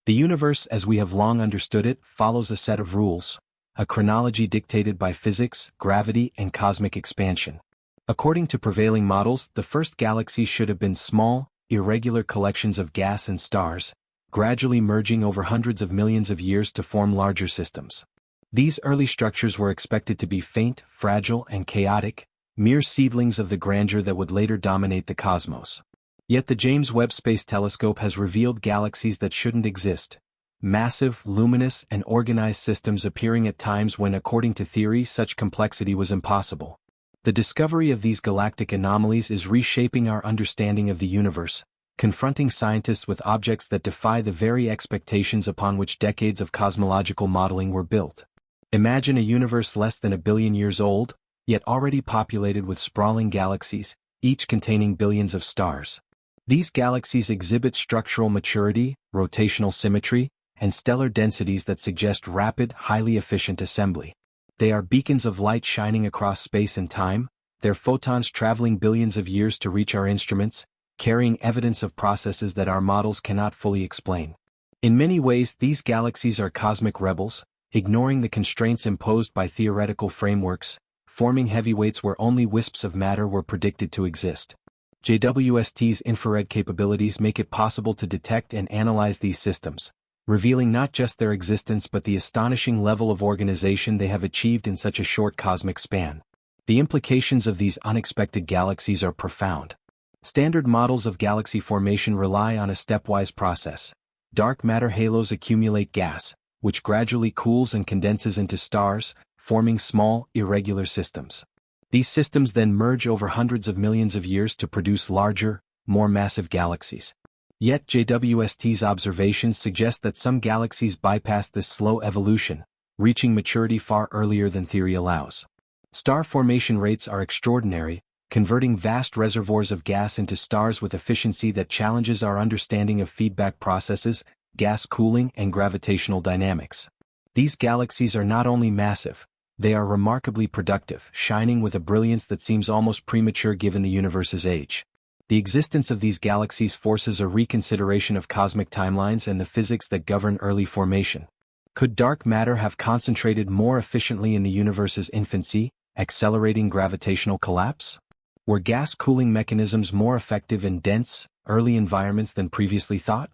The universe, as we have long understood it, follows a set of rules, a chronology dictated by physics, gravity, and cosmic expansion. According to prevailing models, the first galaxies should have been small, irregular collections of gas and stars, gradually merging over hundreds of millions of years to form larger systems. These early structures were expected to be faint, fragile, and chaotic, mere seedlings of the grandeur that would later dominate the cosmos. Yet the James Webb Space Telescope has revealed galaxies that shouldn't exist. Massive, luminous, and organized systems appearing at times when, according to theory, such complexity was impossible. The discovery of these galactic anomalies is reshaping our understanding of the universe, confronting scientists with objects that defy the very expectations upon which decades of cosmological modeling were built. Imagine a universe less than a billion years old, yet already populated with sprawling galaxies, each containing billions of stars. These galaxies exhibit structural maturity, rotational symmetry, and stellar densities that suggest rapid, highly efficient assembly. They are beacons of light shining across space and time, their photons traveling billions of years to reach our instruments, carrying evidence of processes that our models cannot fully explain. In many ways, these galaxies are cosmic rebels, ignoring the constraints imposed by theoretical frameworks, forming heavyweights where only wisps of matter were predicted to exist. JWST's infrared capabilities make it possible to detect and analyze these systems, revealing not just their existence but the astonishing level of organization they have achieved in such a short cosmic span. The implications of these unexpected galaxies are profound. Standard models of galaxy formation rely on a stepwise process. Dark matter halos accumulate gas, which gradually cools and condenses into stars, forming small, irregular systems. These systems then merge over hundreds of millions of years to produce larger, more massive galaxies. Yet JWST's observations suggest that some galaxies bypass this slow evolution, reaching maturity far earlier than theory allows. Star formation rates are extraordinary, converting vast reservoirs of gas into stars with efficiency that challenges our understanding of feedback processes, gas cooling, and gravitational dynamics. These galaxies are not only massive, they are remarkably productive, shining with a brilliance that seems almost premature given the universe's age. The existence of these galaxies forces a reconsideration of cosmic timelines and the physics that govern early formation. Could dark matter have concentrated more efficiently in the universe's infancy, accelerating gravitational collapse? Were gas cooling mechanisms more effective in dense, early environments than previously thought?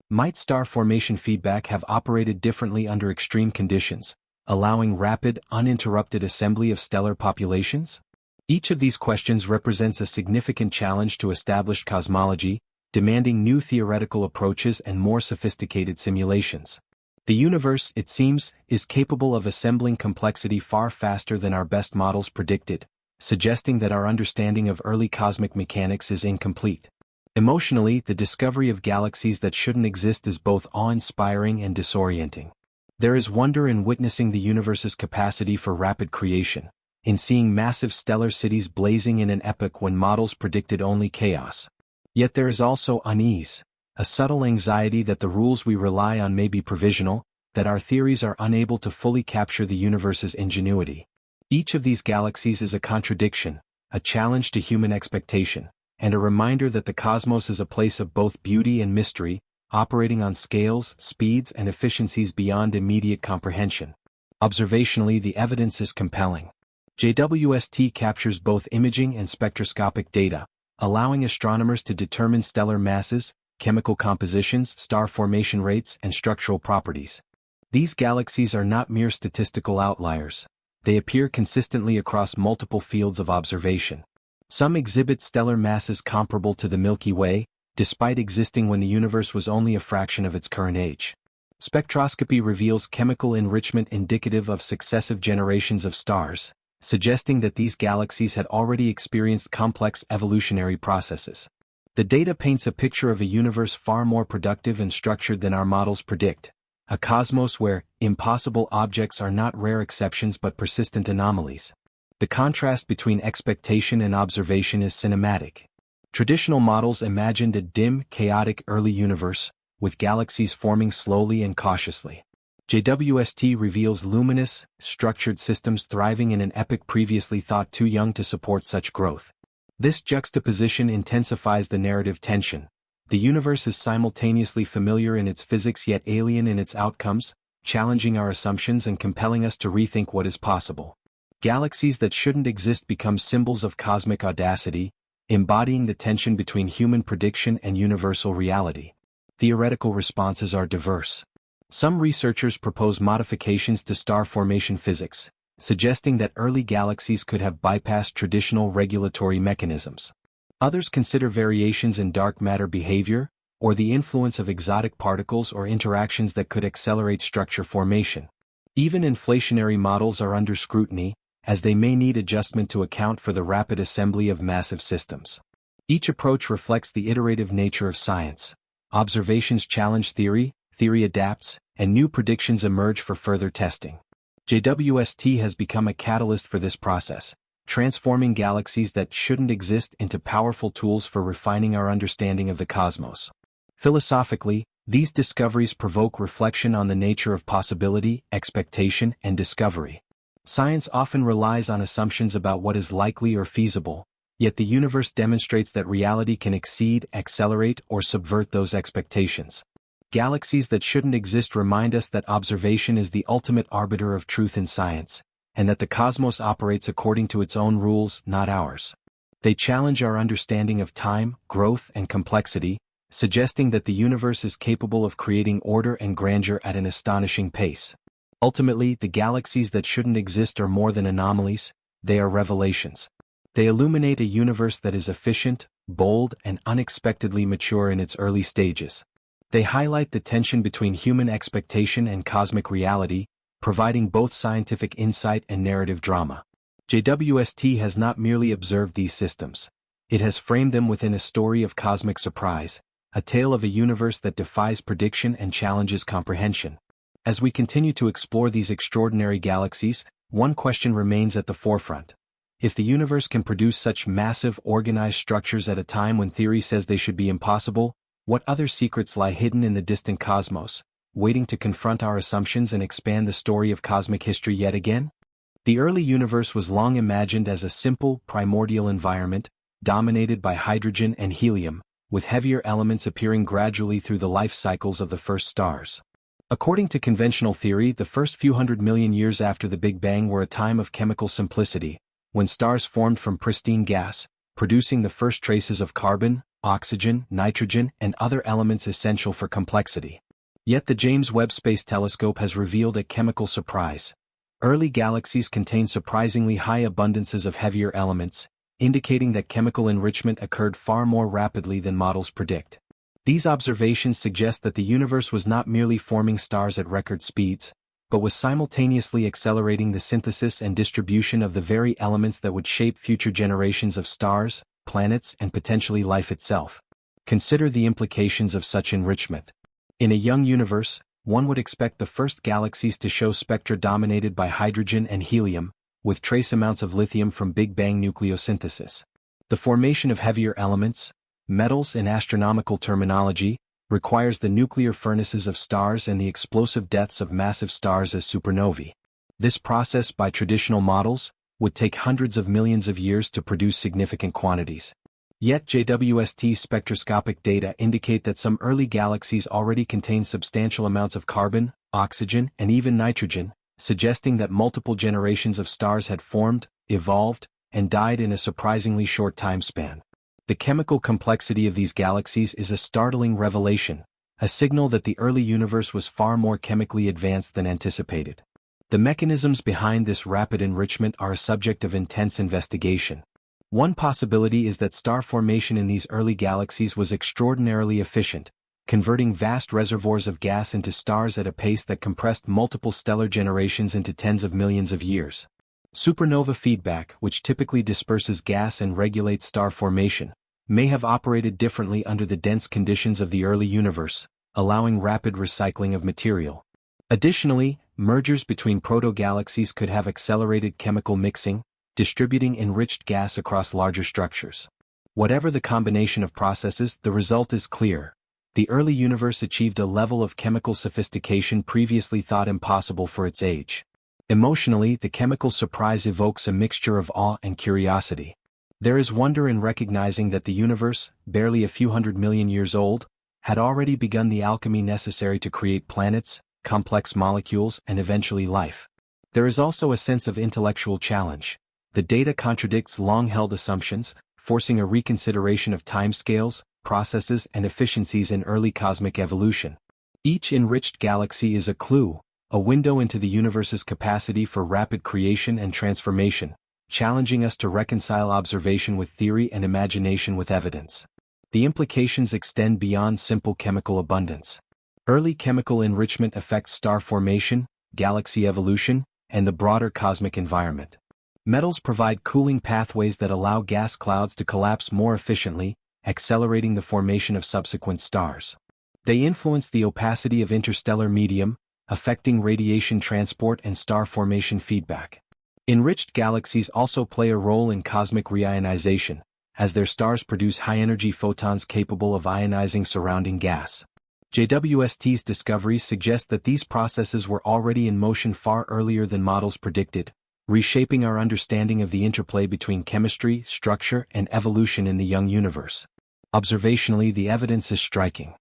Might star formation feedback have operated differently under extreme conditions, allowing rapid, uninterrupted assembly of stellar populations? Each of these questions represents a significant challenge to established cosmology, demanding new theoretical approaches and more sophisticated simulations. The universe, it seems, is capable of assembling complexity far faster than our best models predicted, suggesting that our understanding of early cosmic mechanics is incomplete. Emotionally, the discovery of galaxies that shouldn't exist is both awe-inspiring and disorienting. There is wonder in witnessing the universe's capacity for rapid creation, in seeing massive stellar cities blazing in an epoch when models predicted only chaos. Yet there is also unease, a subtle anxiety that the rules we rely on may be provisional, that our theories are unable to fully capture the universe's ingenuity. Each of these galaxies is a contradiction, a challenge to human expectation, and a reminder that the cosmos is a place of both beauty and mystery, operating on scales, speeds, and efficiencies beyond immediate comprehension. Observationally, the evidence is compelling. JWST captures both imaging and spectroscopic data, allowing astronomers to determine stellar masses, chemical compositions, star formation rates, and structural properties. These galaxies are not mere statistical outliers. They appear consistently across multiple fields of observation. Some exhibit stellar masses comparable to the Milky Way, despite existing when the universe was only a fraction of its current age. Spectroscopy reveals chemical enrichment indicative of successive generations of stars, suggesting that these galaxies had already experienced complex evolutionary processes. The data paints a picture of a universe far more productive and structured than our models predict, a cosmos where impossible objects are not rare exceptions but persistent anomalies. The contrast between expectation and observation is cinematic. Traditional models imagined a dim, chaotic early universe, with galaxies forming slowly and cautiously. JWST reveals luminous, structured systems thriving in an epoch previously thought too young to support such growth. This juxtaposition intensifies the narrative tension. The universe is simultaneously familiar in its physics yet alien in its outcomes, challenging our assumptions and compelling us to rethink what is possible. Galaxies that shouldn't exist become symbols of cosmic audacity, embodying the tension between human prediction and universal reality. Theoretical responses are diverse. Some researchers propose modifications to star formation physics, suggesting that early galaxies could have bypassed traditional regulatory mechanisms. Others consider variations in dark matter behavior, or the influence of exotic particles or interactions that could accelerate structure formation. Even inflationary models are under scrutiny, as they may need adjustment to account for the rapid assembly of massive systems. Each approach reflects the iterative nature of science. Observations challenge theory, theory adapts, and new predictions emerge for further testing. JWST has become a catalyst for this process, transforming galaxies that shouldn't exist into powerful tools for refining our understanding of the cosmos. Philosophically, these discoveries provoke reflection on the nature of possibility, expectation, and discovery. Science often relies on assumptions about what is likely or feasible, yet the universe demonstrates that reality can exceed, accelerate, or subvert those expectations. Galaxies that shouldn't exist remind us that observation is the ultimate arbiter of truth in science, and that the cosmos operates according to its own rules, not ours. They challenge our understanding of time, growth, and complexity, suggesting that the universe is capable of creating order and grandeur at an astonishing pace. Ultimately, the galaxies that shouldn't exist are more than anomalies, they are revelations. They illuminate a universe that is efficient, bold, and unexpectedly mature in its early stages. They highlight the tension between human expectation and cosmic reality, providing both scientific insight and narrative drama. JWST has not merely observed these systems. It has framed them within a story of cosmic surprise, a tale of a universe that defies prediction and challenges comprehension. As we continue to explore these extraordinary galaxies, one question remains at the forefront. If the universe can produce such massive, organized structures at a time when theory says they should be impossible, what other secrets lie hidden in the distant cosmos, waiting to confront our assumptions and expand the story of cosmic history yet again? The early universe was long imagined as a simple, primordial environment, dominated by hydrogen and helium, with heavier elements appearing gradually through the life cycles of the first stars. According to conventional theory, the first few 100 million years after the Big Bang were a time of chemical simplicity, when stars formed from pristine gas, producing the first traces of carbon, oxygen, nitrogen, and other elements essential for complexity. Yet the James Webb Space Telescope has revealed a chemical surprise. Early galaxies contain surprisingly high abundances of heavier elements, indicating that chemical enrichment occurred far more rapidly than models predict. These observations suggest that the universe was not merely forming stars at record speeds, but was simultaneously accelerating the synthesis and distribution of the very elements that would shape future generations of stars, planets, and potentially life itself. Consider the implications of such enrichment. In a young universe, one would expect the first galaxies to show spectra dominated by hydrogen and helium, with trace amounts of lithium from Big Bang nucleosynthesis. The formation of heavier elements, metals in astronomical terminology, requires the nuclear furnaces of stars and the explosive deaths of massive stars as supernovae. This process, by traditional models, would take hundreds of millions of years to produce significant quantities. Yet JWST spectroscopic data indicate that some early galaxies already contain substantial amounts of carbon, oxygen, and even nitrogen, suggesting that multiple generations of stars had formed, evolved, and died in a surprisingly short time span. The chemical complexity of these galaxies is a startling revelation, a signal that the early universe was far more chemically advanced than anticipated. The mechanisms behind this rapid enrichment are a subject of intense investigation. One possibility is that star formation in these early galaxies was extraordinarily efficient, converting vast reservoirs of gas into stars at a pace that compressed multiple stellar generations into tens of millions of years. Supernova feedback, which typically disperses gas and regulates star formation, may have operated differently under the dense conditions of the early universe, allowing rapid recycling of material. Additionally, mergers between proto-galaxies could have accelerated chemical mixing, distributing enriched gas across larger structures. Whatever the combination of processes, the result is clear. The early universe achieved a level of chemical sophistication previously thought impossible for its age. Emotionally, the chemical surprise evokes a mixture of awe and curiosity. There is wonder in recognizing that the universe, barely a few 100 million years old, had already begun the alchemy necessary to create planets, complex molecules, and eventually life. There is also a sense of intellectual challenge. The data contradicts long-held assumptions, forcing a reconsideration of timescales, processes, and efficiencies in early cosmic evolution. Each enriched galaxy is a clue, a window into the universe's capacity for rapid creation and transformation, challenging us to reconcile observation with theory and imagination with evidence. The implications extend beyond simple chemical abundance. Early chemical enrichment affects star formation, galaxy evolution, and the broader cosmic environment. Metals provide cooling pathways that allow gas clouds to collapse more efficiently, accelerating the formation of subsequent stars. They influence the opacity of interstellar medium, affecting radiation transport and star formation feedback. Enriched galaxies also play a role in cosmic reionization, as their stars produce high-energy photons capable of ionizing surrounding gas. JWST's discoveries suggest that these processes were already in motion far earlier than models predicted, reshaping our understanding of the interplay between chemistry, structure, and evolution in the young universe. Observationally, the evidence is striking.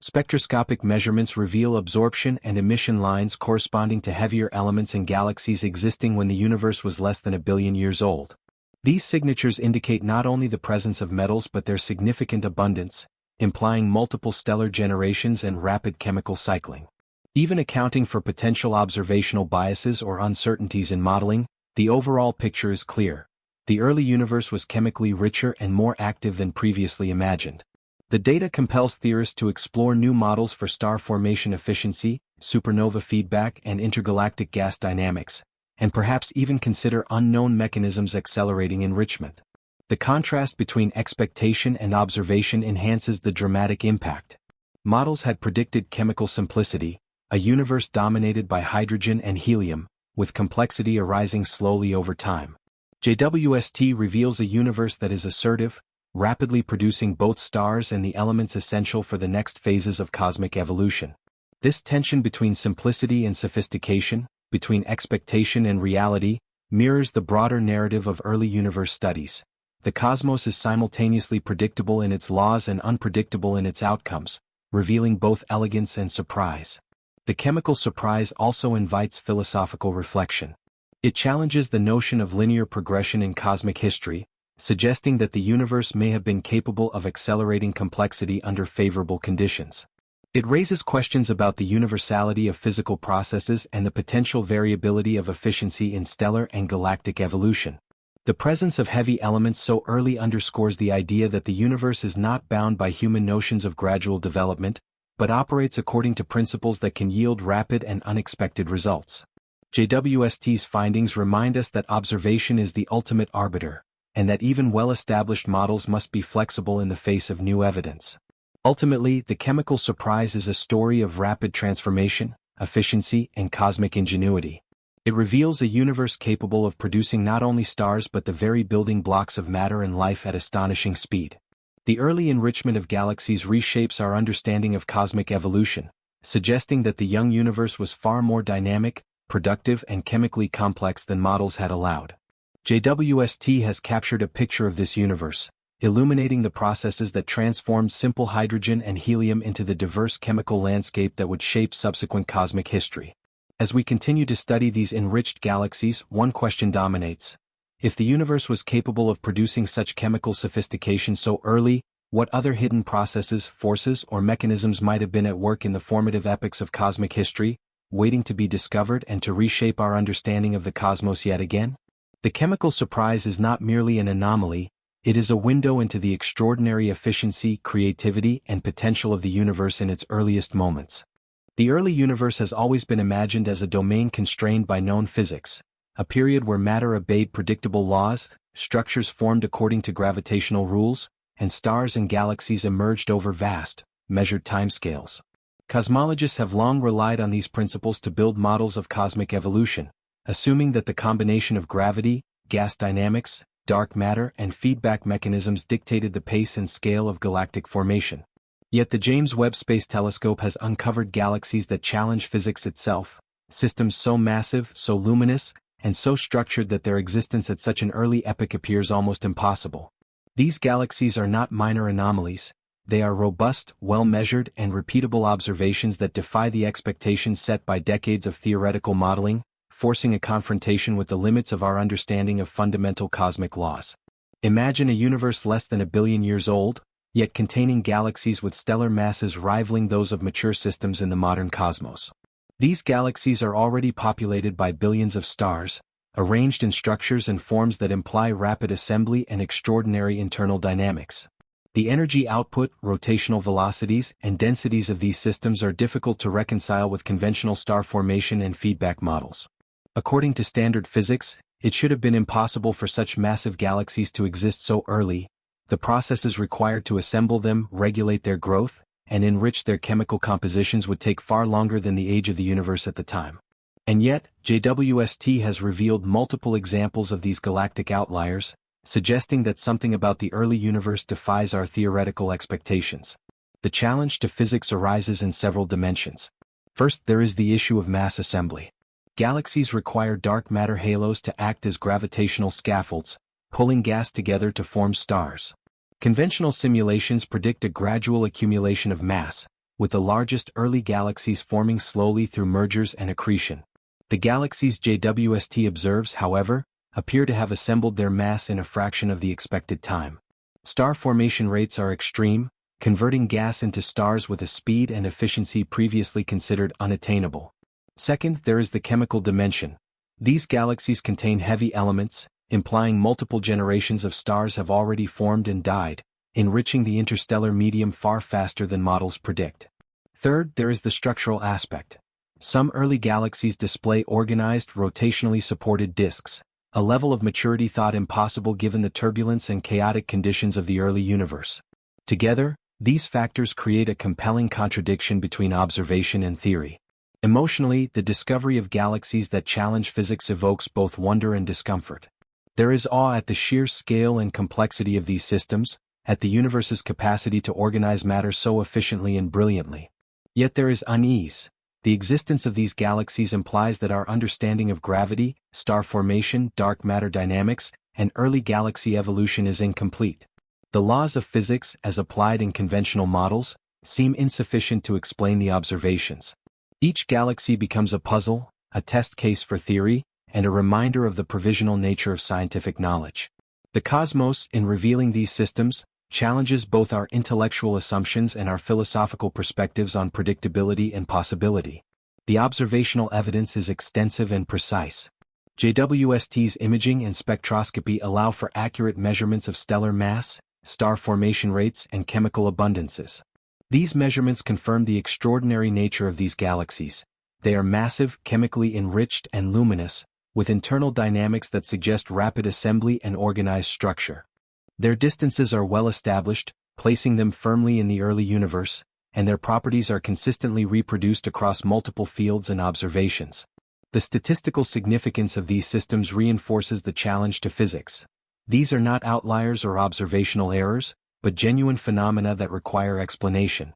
Spectroscopic measurements reveal absorption and emission lines corresponding to heavier elements in galaxies existing when the universe was less than 1 billion years old. These signatures indicate not only the presence of metals but their significant abundance, implying multiple stellar generations and rapid chemical cycling. Even accounting for potential observational biases or uncertainties in modeling, the overall picture is clear. The early universe was chemically richer and more active than previously imagined. The data compels theorists to explore new models for star formation efficiency, supernova feedback, and intergalactic gas dynamics, and perhaps even consider unknown mechanisms accelerating enrichment. The contrast between expectation and observation enhances the dramatic impact. Models had predicted chemical simplicity, a universe dominated by hydrogen and helium, with complexity arising slowly over time. JWST reveals a universe that is assertive, rapidly producing both stars and the elements essential for the next phases of cosmic evolution. This tension between simplicity and sophistication, between expectation and reality, mirrors the broader narrative of early universe studies. The cosmos is simultaneously predictable in its laws and unpredictable in its outcomes, revealing both elegance and surprise. The chemical surprise also invites philosophical reflection. It challenges the notion of linear progression in cosmic history, suggesting that the universe may have been capable of accelerating complexity under favorable conditions. It raises questions about the universality of physical processes and the potential variability of efficiency in stellar and galactic evolution. The presence of heavy elements so early underscores the idea that the universe is not bound by human notions of gradual development, but operates according to principles that can yield rapid and unexpected results. JWST's findings remind us that observation is the ultimate arbiter, and that even well-established models must be flexible in the face of new evidence. Ultimately, the chemical surprise is a story of rapid transformation, efficiency, and cosmic ingenuity. It reveals a universe capable of producing not only stars but the very building blocks of matter and life at astonishing speed. The early enrichment of galaxies reshapes our understanding of cosmic evolution, suggesting that the young universe was far more dynamic, productive, and chemically complex than models had allowed. JWST has captured a picture of this universe, illuminating the processes that transformed simple hydrogen and helium into the diverse chemical landscape that would shape subsequent cosmic history. As we continue to study these enriched galaxies, one question dominates. If the universe was capable of producing such chemical sophistication so early, what other hidden processes, forces, or mechanisms might have been at work in the formative epochs of cosmic history, waiting to be discovered and to reshape our understanding of the cosmos yet again? The chemical surprise is not merely an anomaly, it is a window into the extraordinary efficiency, creativity, and potential of the universe in its earliest moments. The early universe has always been imagined as a domain constrained by known physics, a period where matter obeyed predictable laws, structures formed according to gravitational rules, and stars and galaxies emerged over vast, measured timescales. Cosmologists have long relied on these principles to build models of cosmic evolution, assuming that the combination of gravity, gas dynamics, dark matter, and feedback mechanisms dictated the pace and scale of galactic formation. Yet the James Webb Space Telescope has uncovered galaxies that challenge physics itself, systems so massive, so luminous, and so structured that their existence at such an early epoch appears almost impossible. These galaxies are not minor anomalies. They are robust, well-measured, and repeatable observations that defy the expectations set by decades of theoretical modeling, forcing a confrontation with the limits of our understanding of fundamental cosmic laws. Imagine a universe less than 1 billion years old, yet containing galaxies with stellar masses rivaling those of mature systems in the modern cosmos. These galaxies are already populated by billions of stars, arranged in structures and forms that imply rapid assembly and extraordinary internal dynamics. The energy output, rotational velocities, and densities of these systems are difficult to reconcile with conventional star formation and feedback models. According to standard physics, it should have been impossible for such massive galaxies to exist so early. The processes required to assemble them, regulate their growth, and enrich their chemical compositions would take far longer than the age of the universe at the time. And yet, JWST has revealed multiple examples of these galactic outliers, suggesting that something about the early universe defies our theoretical expectations. The challenge to physics arises in several dimensions. First, there is the issue of mass assembly. Galaxies require dark matter halos to act as gravitational scaffolds, pulling gas together to form stars. Conventional simulations predict a gradual accumulation of mass, with the largest early galaxies forming slowly through mergers and accretion. The galaxies JWST observes, however, appear to have assembled their mass in a fraction of the expected time. Star formation rates are extreme, converting gas into stars with a speed and efficiency previously considered unattainable. Second, there is the chemical dimension. These galaxies contain heavy elements, implying multiple generations of stars have already formed and died, enriching the interstellar medium far faster than models predict. Third, there is the structural aspect. Some early galaxies display organized, rotationally supported disks, a level of maturity thought impossible given the turbulence and chaotic conditions of the early universe. Together, these factors create a compelling contradiction between observation and theory. Emotionally, the discovery of galaxies that challenge physics evokes both wonder and discomfort. There is awe at the sheer scale and complexity of these systems, at the universe's capacity to organize matter so efficiently and brilliantly. Yet there is unease. The existence of these galaxies implies that our understanding of gravity, star formation, dark matter dynamics, and early galaxy evolution is incomplete. The laws of physics, as applied in conventional models, seem insufficient to explain the observations. Each galaxy becomes a puzzle, a test case for theory, and a reminder of the provisional nature of scientific knowledge. The cosmos, in revealing these systems, challenges both our intellectual assumptions and our philosophical perspectives on predictability and possibility. The observational evidence is extensive and precise. JWST's imaging and spectroscopy allow for accurate measurements of stellar mass, star formation rates, and chemical abundances. These measurements confirm the extraordinary nature of these galaxies. They are massive, chemically enriched, and luminous, with internal dynamics that suggest rapid assembly and organized structure. Their distances are well established, placing them firmly in the early universe, and their properties are consistently reproduced across multiple fields and observations. The statistical significance of these systems reinforces the challenge to physics. These are not outliers or observational errors, but genuine phenomena that require explanation.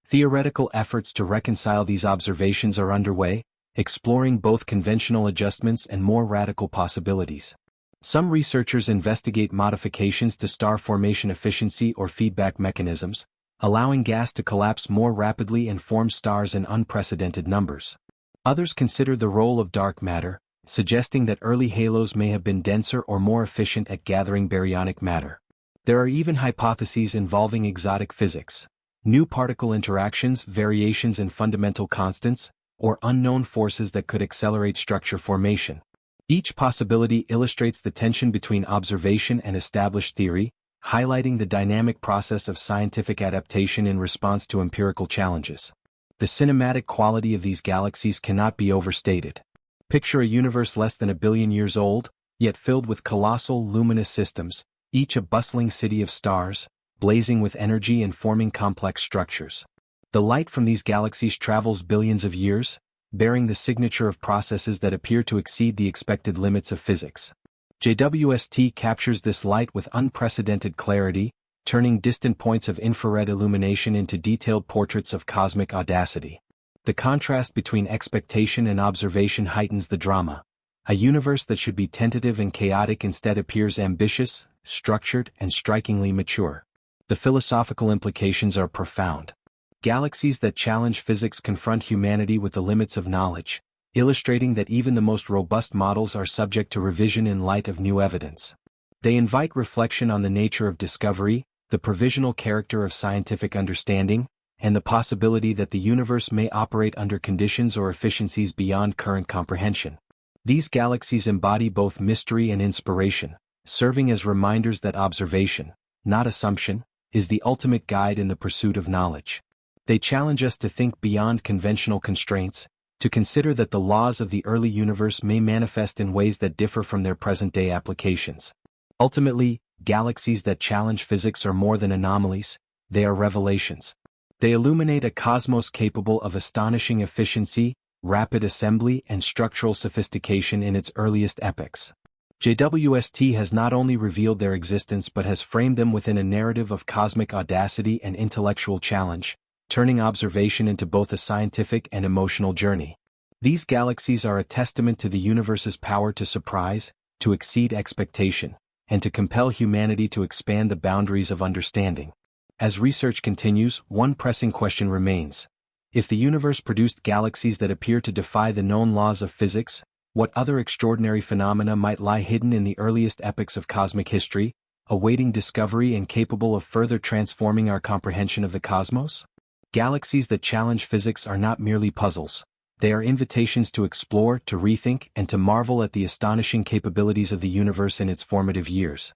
Theoretical efforts to reconcile these observations are underway, exploring both conventional adjustments and more radical possibilities. Some researchers investigate modifications to star formation efficiency or feedback mechanisms, allowing gas to collapse more rapidly and form stars in unprecedented numbers. Others consider the role of dark matter, suggesting that early halos may have been denser or more efficient at gathering baryonic matter. There are even hypotheses involving exotic physics, new particle interactions, variations in fundamental constants, or unknown forces that could accelerate structure formation. Each possibility illustrates the tension between observation and established theory, highlighting the dynamic process of scientific adaptation in response to empirical challenges. The cinematic quality of these galaxies cannot be overstated. Picture a universe less than 1 billion years old, yet filled with colossal luminous systems, each a bustling city of stars, blazing with energy and forming complex structures. The light from these galaxies travels billions of years, bearing the signature of processes that appear to exceed the expected limits of physics. JWST captures this light with unprecedented clarity, turning distant points of infrared illumination into detailed portraits of cosmic audacity. The contrast between expectation and observation heightens the drama. A universe that should be tentative and chaotic instead appears ambitious, structured, and strikingly mature. The philosophical implications are profound. Galaxies that challenge physics confront humanity with the limits of knowledge, illustrating that even the most robust models are subject to revision in light of new evidence. They invite reflection on the nature of discovery, the provisional character of scientific understanding, and the possibility that the universe may operate under conditions or efficiencies beyond current comprehension. These galaxies embody both mystery and inspiration, serving as reminders that observation, not assumption, is the ultimate guide in the pursuit of knowledge. They challenge us to think beyond conventional constraints, to consider that the laws of the early universe may manifest in ways that differ from their present-day applications. Ultimately, galaxies that challenge physics are more than anomalies, they are revelations. They illuminate a cosmos capable of astonishing efficiency, rapid assembly, and structural sophistication in its earliest epochs. JWST has not only revealed their existence but has framed them within a narrative of cosmic audacity and intellectual challenge, turning observation into both a scientific and emotional journey. These galaxies are a testament to the universe's power to surprise, to exceed expectation, and to compel humanity to expand the boundaries of understanding. As research continues, one pressing question remains. If the universe produced galaxies that appear to defy the known laws of physics, what other extraordinary phenomena might lie hidden in the earliest epochs of cosmic history, awaiting discovery and capable of further transforming our comprehension of the cosmos? Galaxies that challenge physics are not merely puzzles. They are invitations to explore, to rethink, and to marvel at the astonishing capabilities of the universe in its formative years.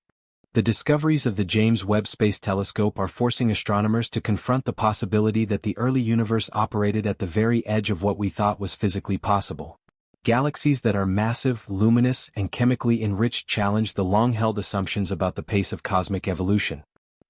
The discoveries of the James Webb Space Telescope are forcing astronomers to confront the possibility that the early universe operated at the very edge of what we thought was physically possible. Galaxies that are massive, luminous, and chemically enriched challenge the long-held assumptions about the pace of cosmic evolution.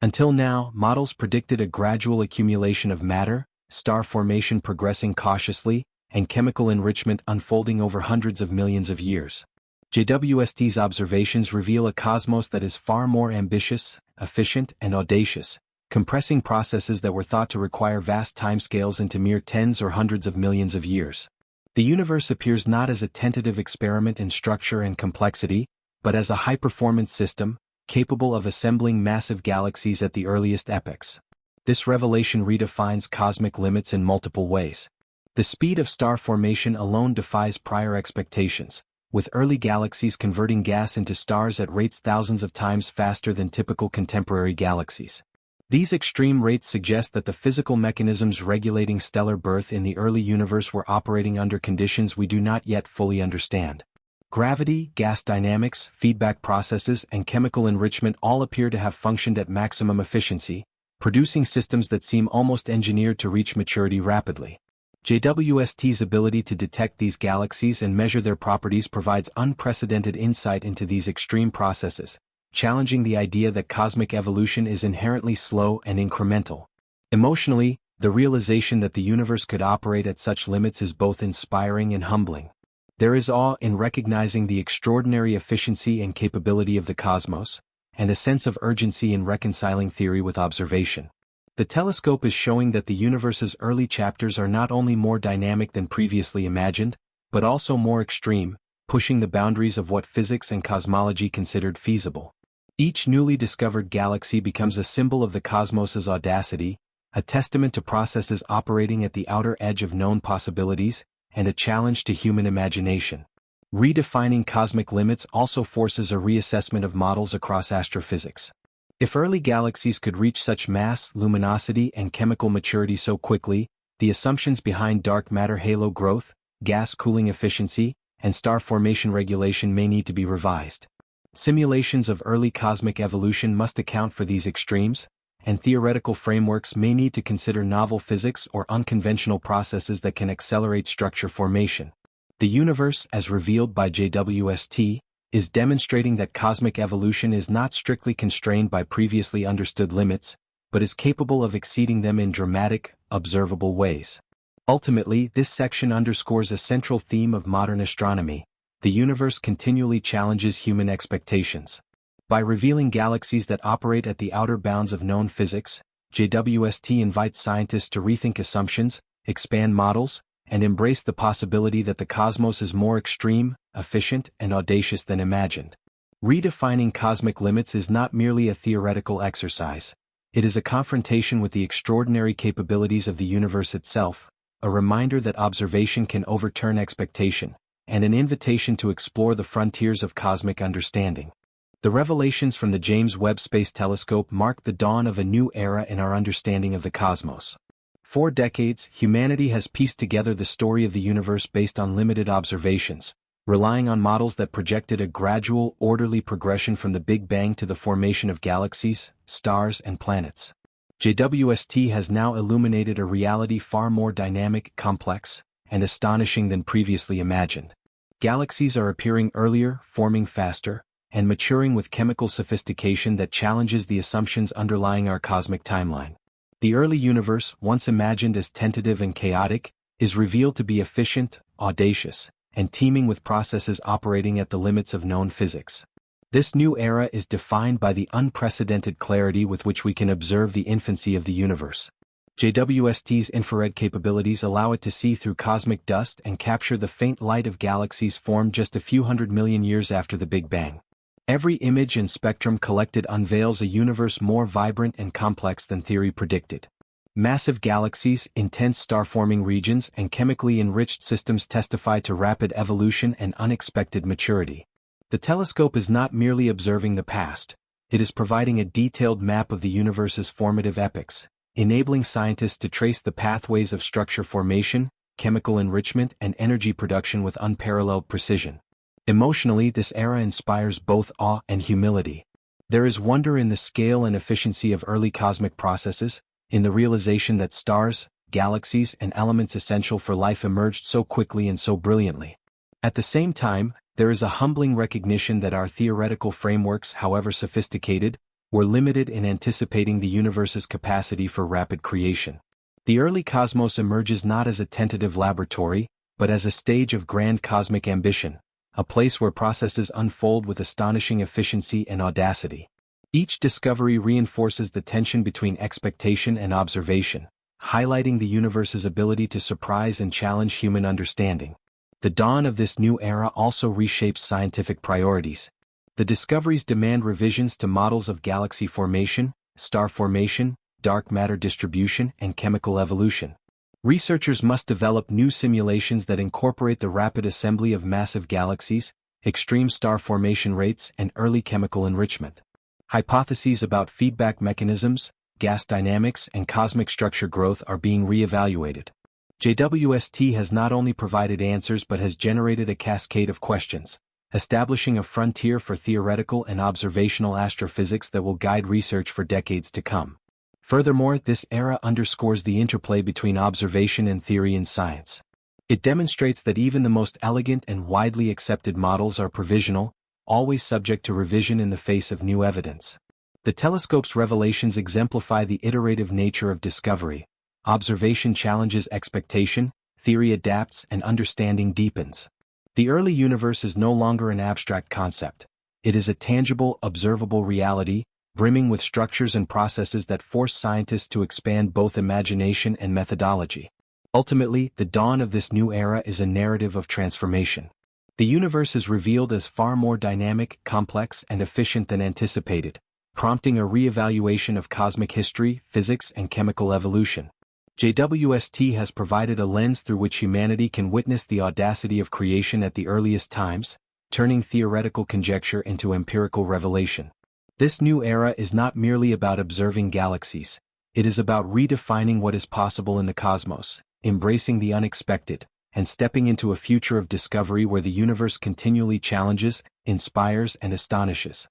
Until now, models predicted a gradual accumulation of matter, star formation progressing cautiously, and chemical enrichment unfolding over hundreds of millions of years. JWST's observations reveal a cosmos that is far more ambitious, efficient, and audacious, compressing processes that were thought to require vast timescales into mere tens or hundreds of millions of years. The universe appears not as a tentative experiment in structure and complexity, but as a high-performance system, capable of assembling massive galaxies at the earliest epochs. This revelation redefines cosmic limits in multiple ways. The speed of star formation alone defies prior expectations, with early galaxies converting gas into stars at rates thousands of times faster than typical contemporary galaxies. These extreme rates suggest that the physical mechanisms regulating stellar birth in the early universe were operating under conditions we do not yet fully understand. Gravity, gas dynamics, feedback processes, and chemical enrichment all appear to have functioned at maximum efficiency, producing systems that seem almost engineered to reach maturity rapidly. JWST's ability to detect these galaxies and measure their properties provides unprecedented insight into these extreme processes, challenging the idea that cosmic evolution is inherently slow and incremental. Emotionally, the realization that the universe could operate at such limits is both inspiring and humbling. There is awe in recognizing the extraordinary efficiency and capability of the cosmos, and a sense of urgency in reconciling theory with observation. The telescope is showing that the universe's early chapters are not only more dynamic than previously imagined, but also more extreme, pushing the boundaries of what physics and cosmology considered feasible. Each newly discovered galaxy becomes a symbol of the cosmos's audacity, a testament to processes operating at the outer edge of known possibilities, and a challenge to human imagination. Redefining cosmic limits also forces a reassessment of models across astrophysics. If early galaxies could reach such mass, luminosity, and chemical maturity so quickly, the assumptions behind dark matter halo growth, gas cooling efficiency, and star formation regulation may need to be revised. Simulations of early cosmic evolution must account for these extremes, and theoretical frameworks may need to consider novel physics or unconventional processes that can accelerate structure formation. The universe, as revealed by JWST, is demonstrating that cosmic evolution is not strictly constrained by previously understood limits, but is capable of exceeding them in dramatic, observable ways. Ultimately, this section underscores a central theme of modern astronomy: the universe continually challenges human expectations. By revealing galaxies that operate at the outer bounds of known physics, JWST invites scientists to rethink assumptions, expand models, and embrace the possibility that the cosmos is more extreme, efficient, and audacious than imagined. Redefining cosmic limits is not merely a theoretical exercise. It is a confrontation with the extraordinary capabilities of the universe itself, a reminder that observation can overturn expectation, and an invitation to explore the frontiers of cosmic understanding. The revelations from the James Webb Space Telescope mark the dawn of a new era in our understanding of the cosmos. For decades, humanity has pieced together the story of the universe based on limited observations, relying on models that projected a gradual, orderly progression from the Big Bang to the formation of galaxies, stars, and planets. JWST has now illuminated a reality far more dynamic, complex, and astonishing than previously imagined. Galaxies are appearing earlier, forming faster, and maturing with chemical sophistication that challenges the assumptions underlying our cosmic timeline. The early universe, once imagined as tentative and chaotic, is revealed to be efficient, audacious, and teeming with processes operating at the limits of known physics. This new era is defined by the unprecedented clarity with which we can observe the infancy of the universe. JWST's infrared capabilities allow it to see through cosmic dust and capture the faint light of galaxies formed just a few 100 million years after the Big Bang. Every image and spectrum collected unveils a universe more vibrant and complex than theory predicted. Massive galaxies, intense star-forming regions, and chemically enriched systems testify to rapid evolution and unexpected maturity. The telescope is not merely observing the past, it is providing a detailed map of the universe's formative epochs, enabling scientists to trace the pathways of structure formation, chemical enrichment, and energy production with unparalleled precision. Emotionally, this era inspires both awe and humility. There is wonder in the scale and efficiency of early cosmic processes, in the realization that stars, galaxies, and elements essential for life emerged so quickly and so brilliantly. At the same time, there is a humbling recognition that our theoretical frameworks, however sophisticated, were limited in anticipating the universe's capacity for rapid creation. The early cosmos emerges not as a tentative laboratory, but as a stage of grand cosmic ambition, a place where processes unfold with astonishing efficiency and audacity. Each discovery reinforces the tension between expectation and observation, highlighting the universe's ability to surprise and challenge human understanding. The dawn of this new era also reshapes scientific priorities. The discoveries demand revisions to models of galaxy formation, star formation, dark matter distribution, and chemical evolution. Researchers must develop new simulations that incorporate the rapid assembly of massive galaxies, extreme star formation rates, and early chemical enrichment. Hypotheses about feedback mechanisms, gas dynamics, and cosmic structure growth are being re-evaluated. JWST has not only provided answers but has generated a cascade of questions, establishing a frontier for theoretical and observational astrophysics that will guide research for decades to come. Furthermore, this era underscores the interplay between observation and theory in science. It demonstrates that even the most elegant and widely accepted models are provisional, always subject to revision in the face of new evidence. The telescope's revelations exemplify the iterative nature of discovery. Observation challenges expectation, theory adapts, and understanding deepens. The early universe is no longer an abstract concept. It is a tangible, observable reality, brimming with structures and processes that force scientists to expand both imagination and methodology. Ultimately, the dawn of this new era is a narrative of transformation. The universe is revealed as far more dynamic, complex, and efficient than anticipated, prompting a re-evaluation of cosmic history, physics, and chemical evolution. JWST has provided a lens through which humanity can witness the audacity of creation at the earliest times, turning theoretical conjecture into empirical revelation. This new era is not merely about observing galaxies. It is about redefining what is possible in the cosmos, embracing the unexpected, and stepping into a future of discovery where the universe continually challenges, inspires, and astonishes.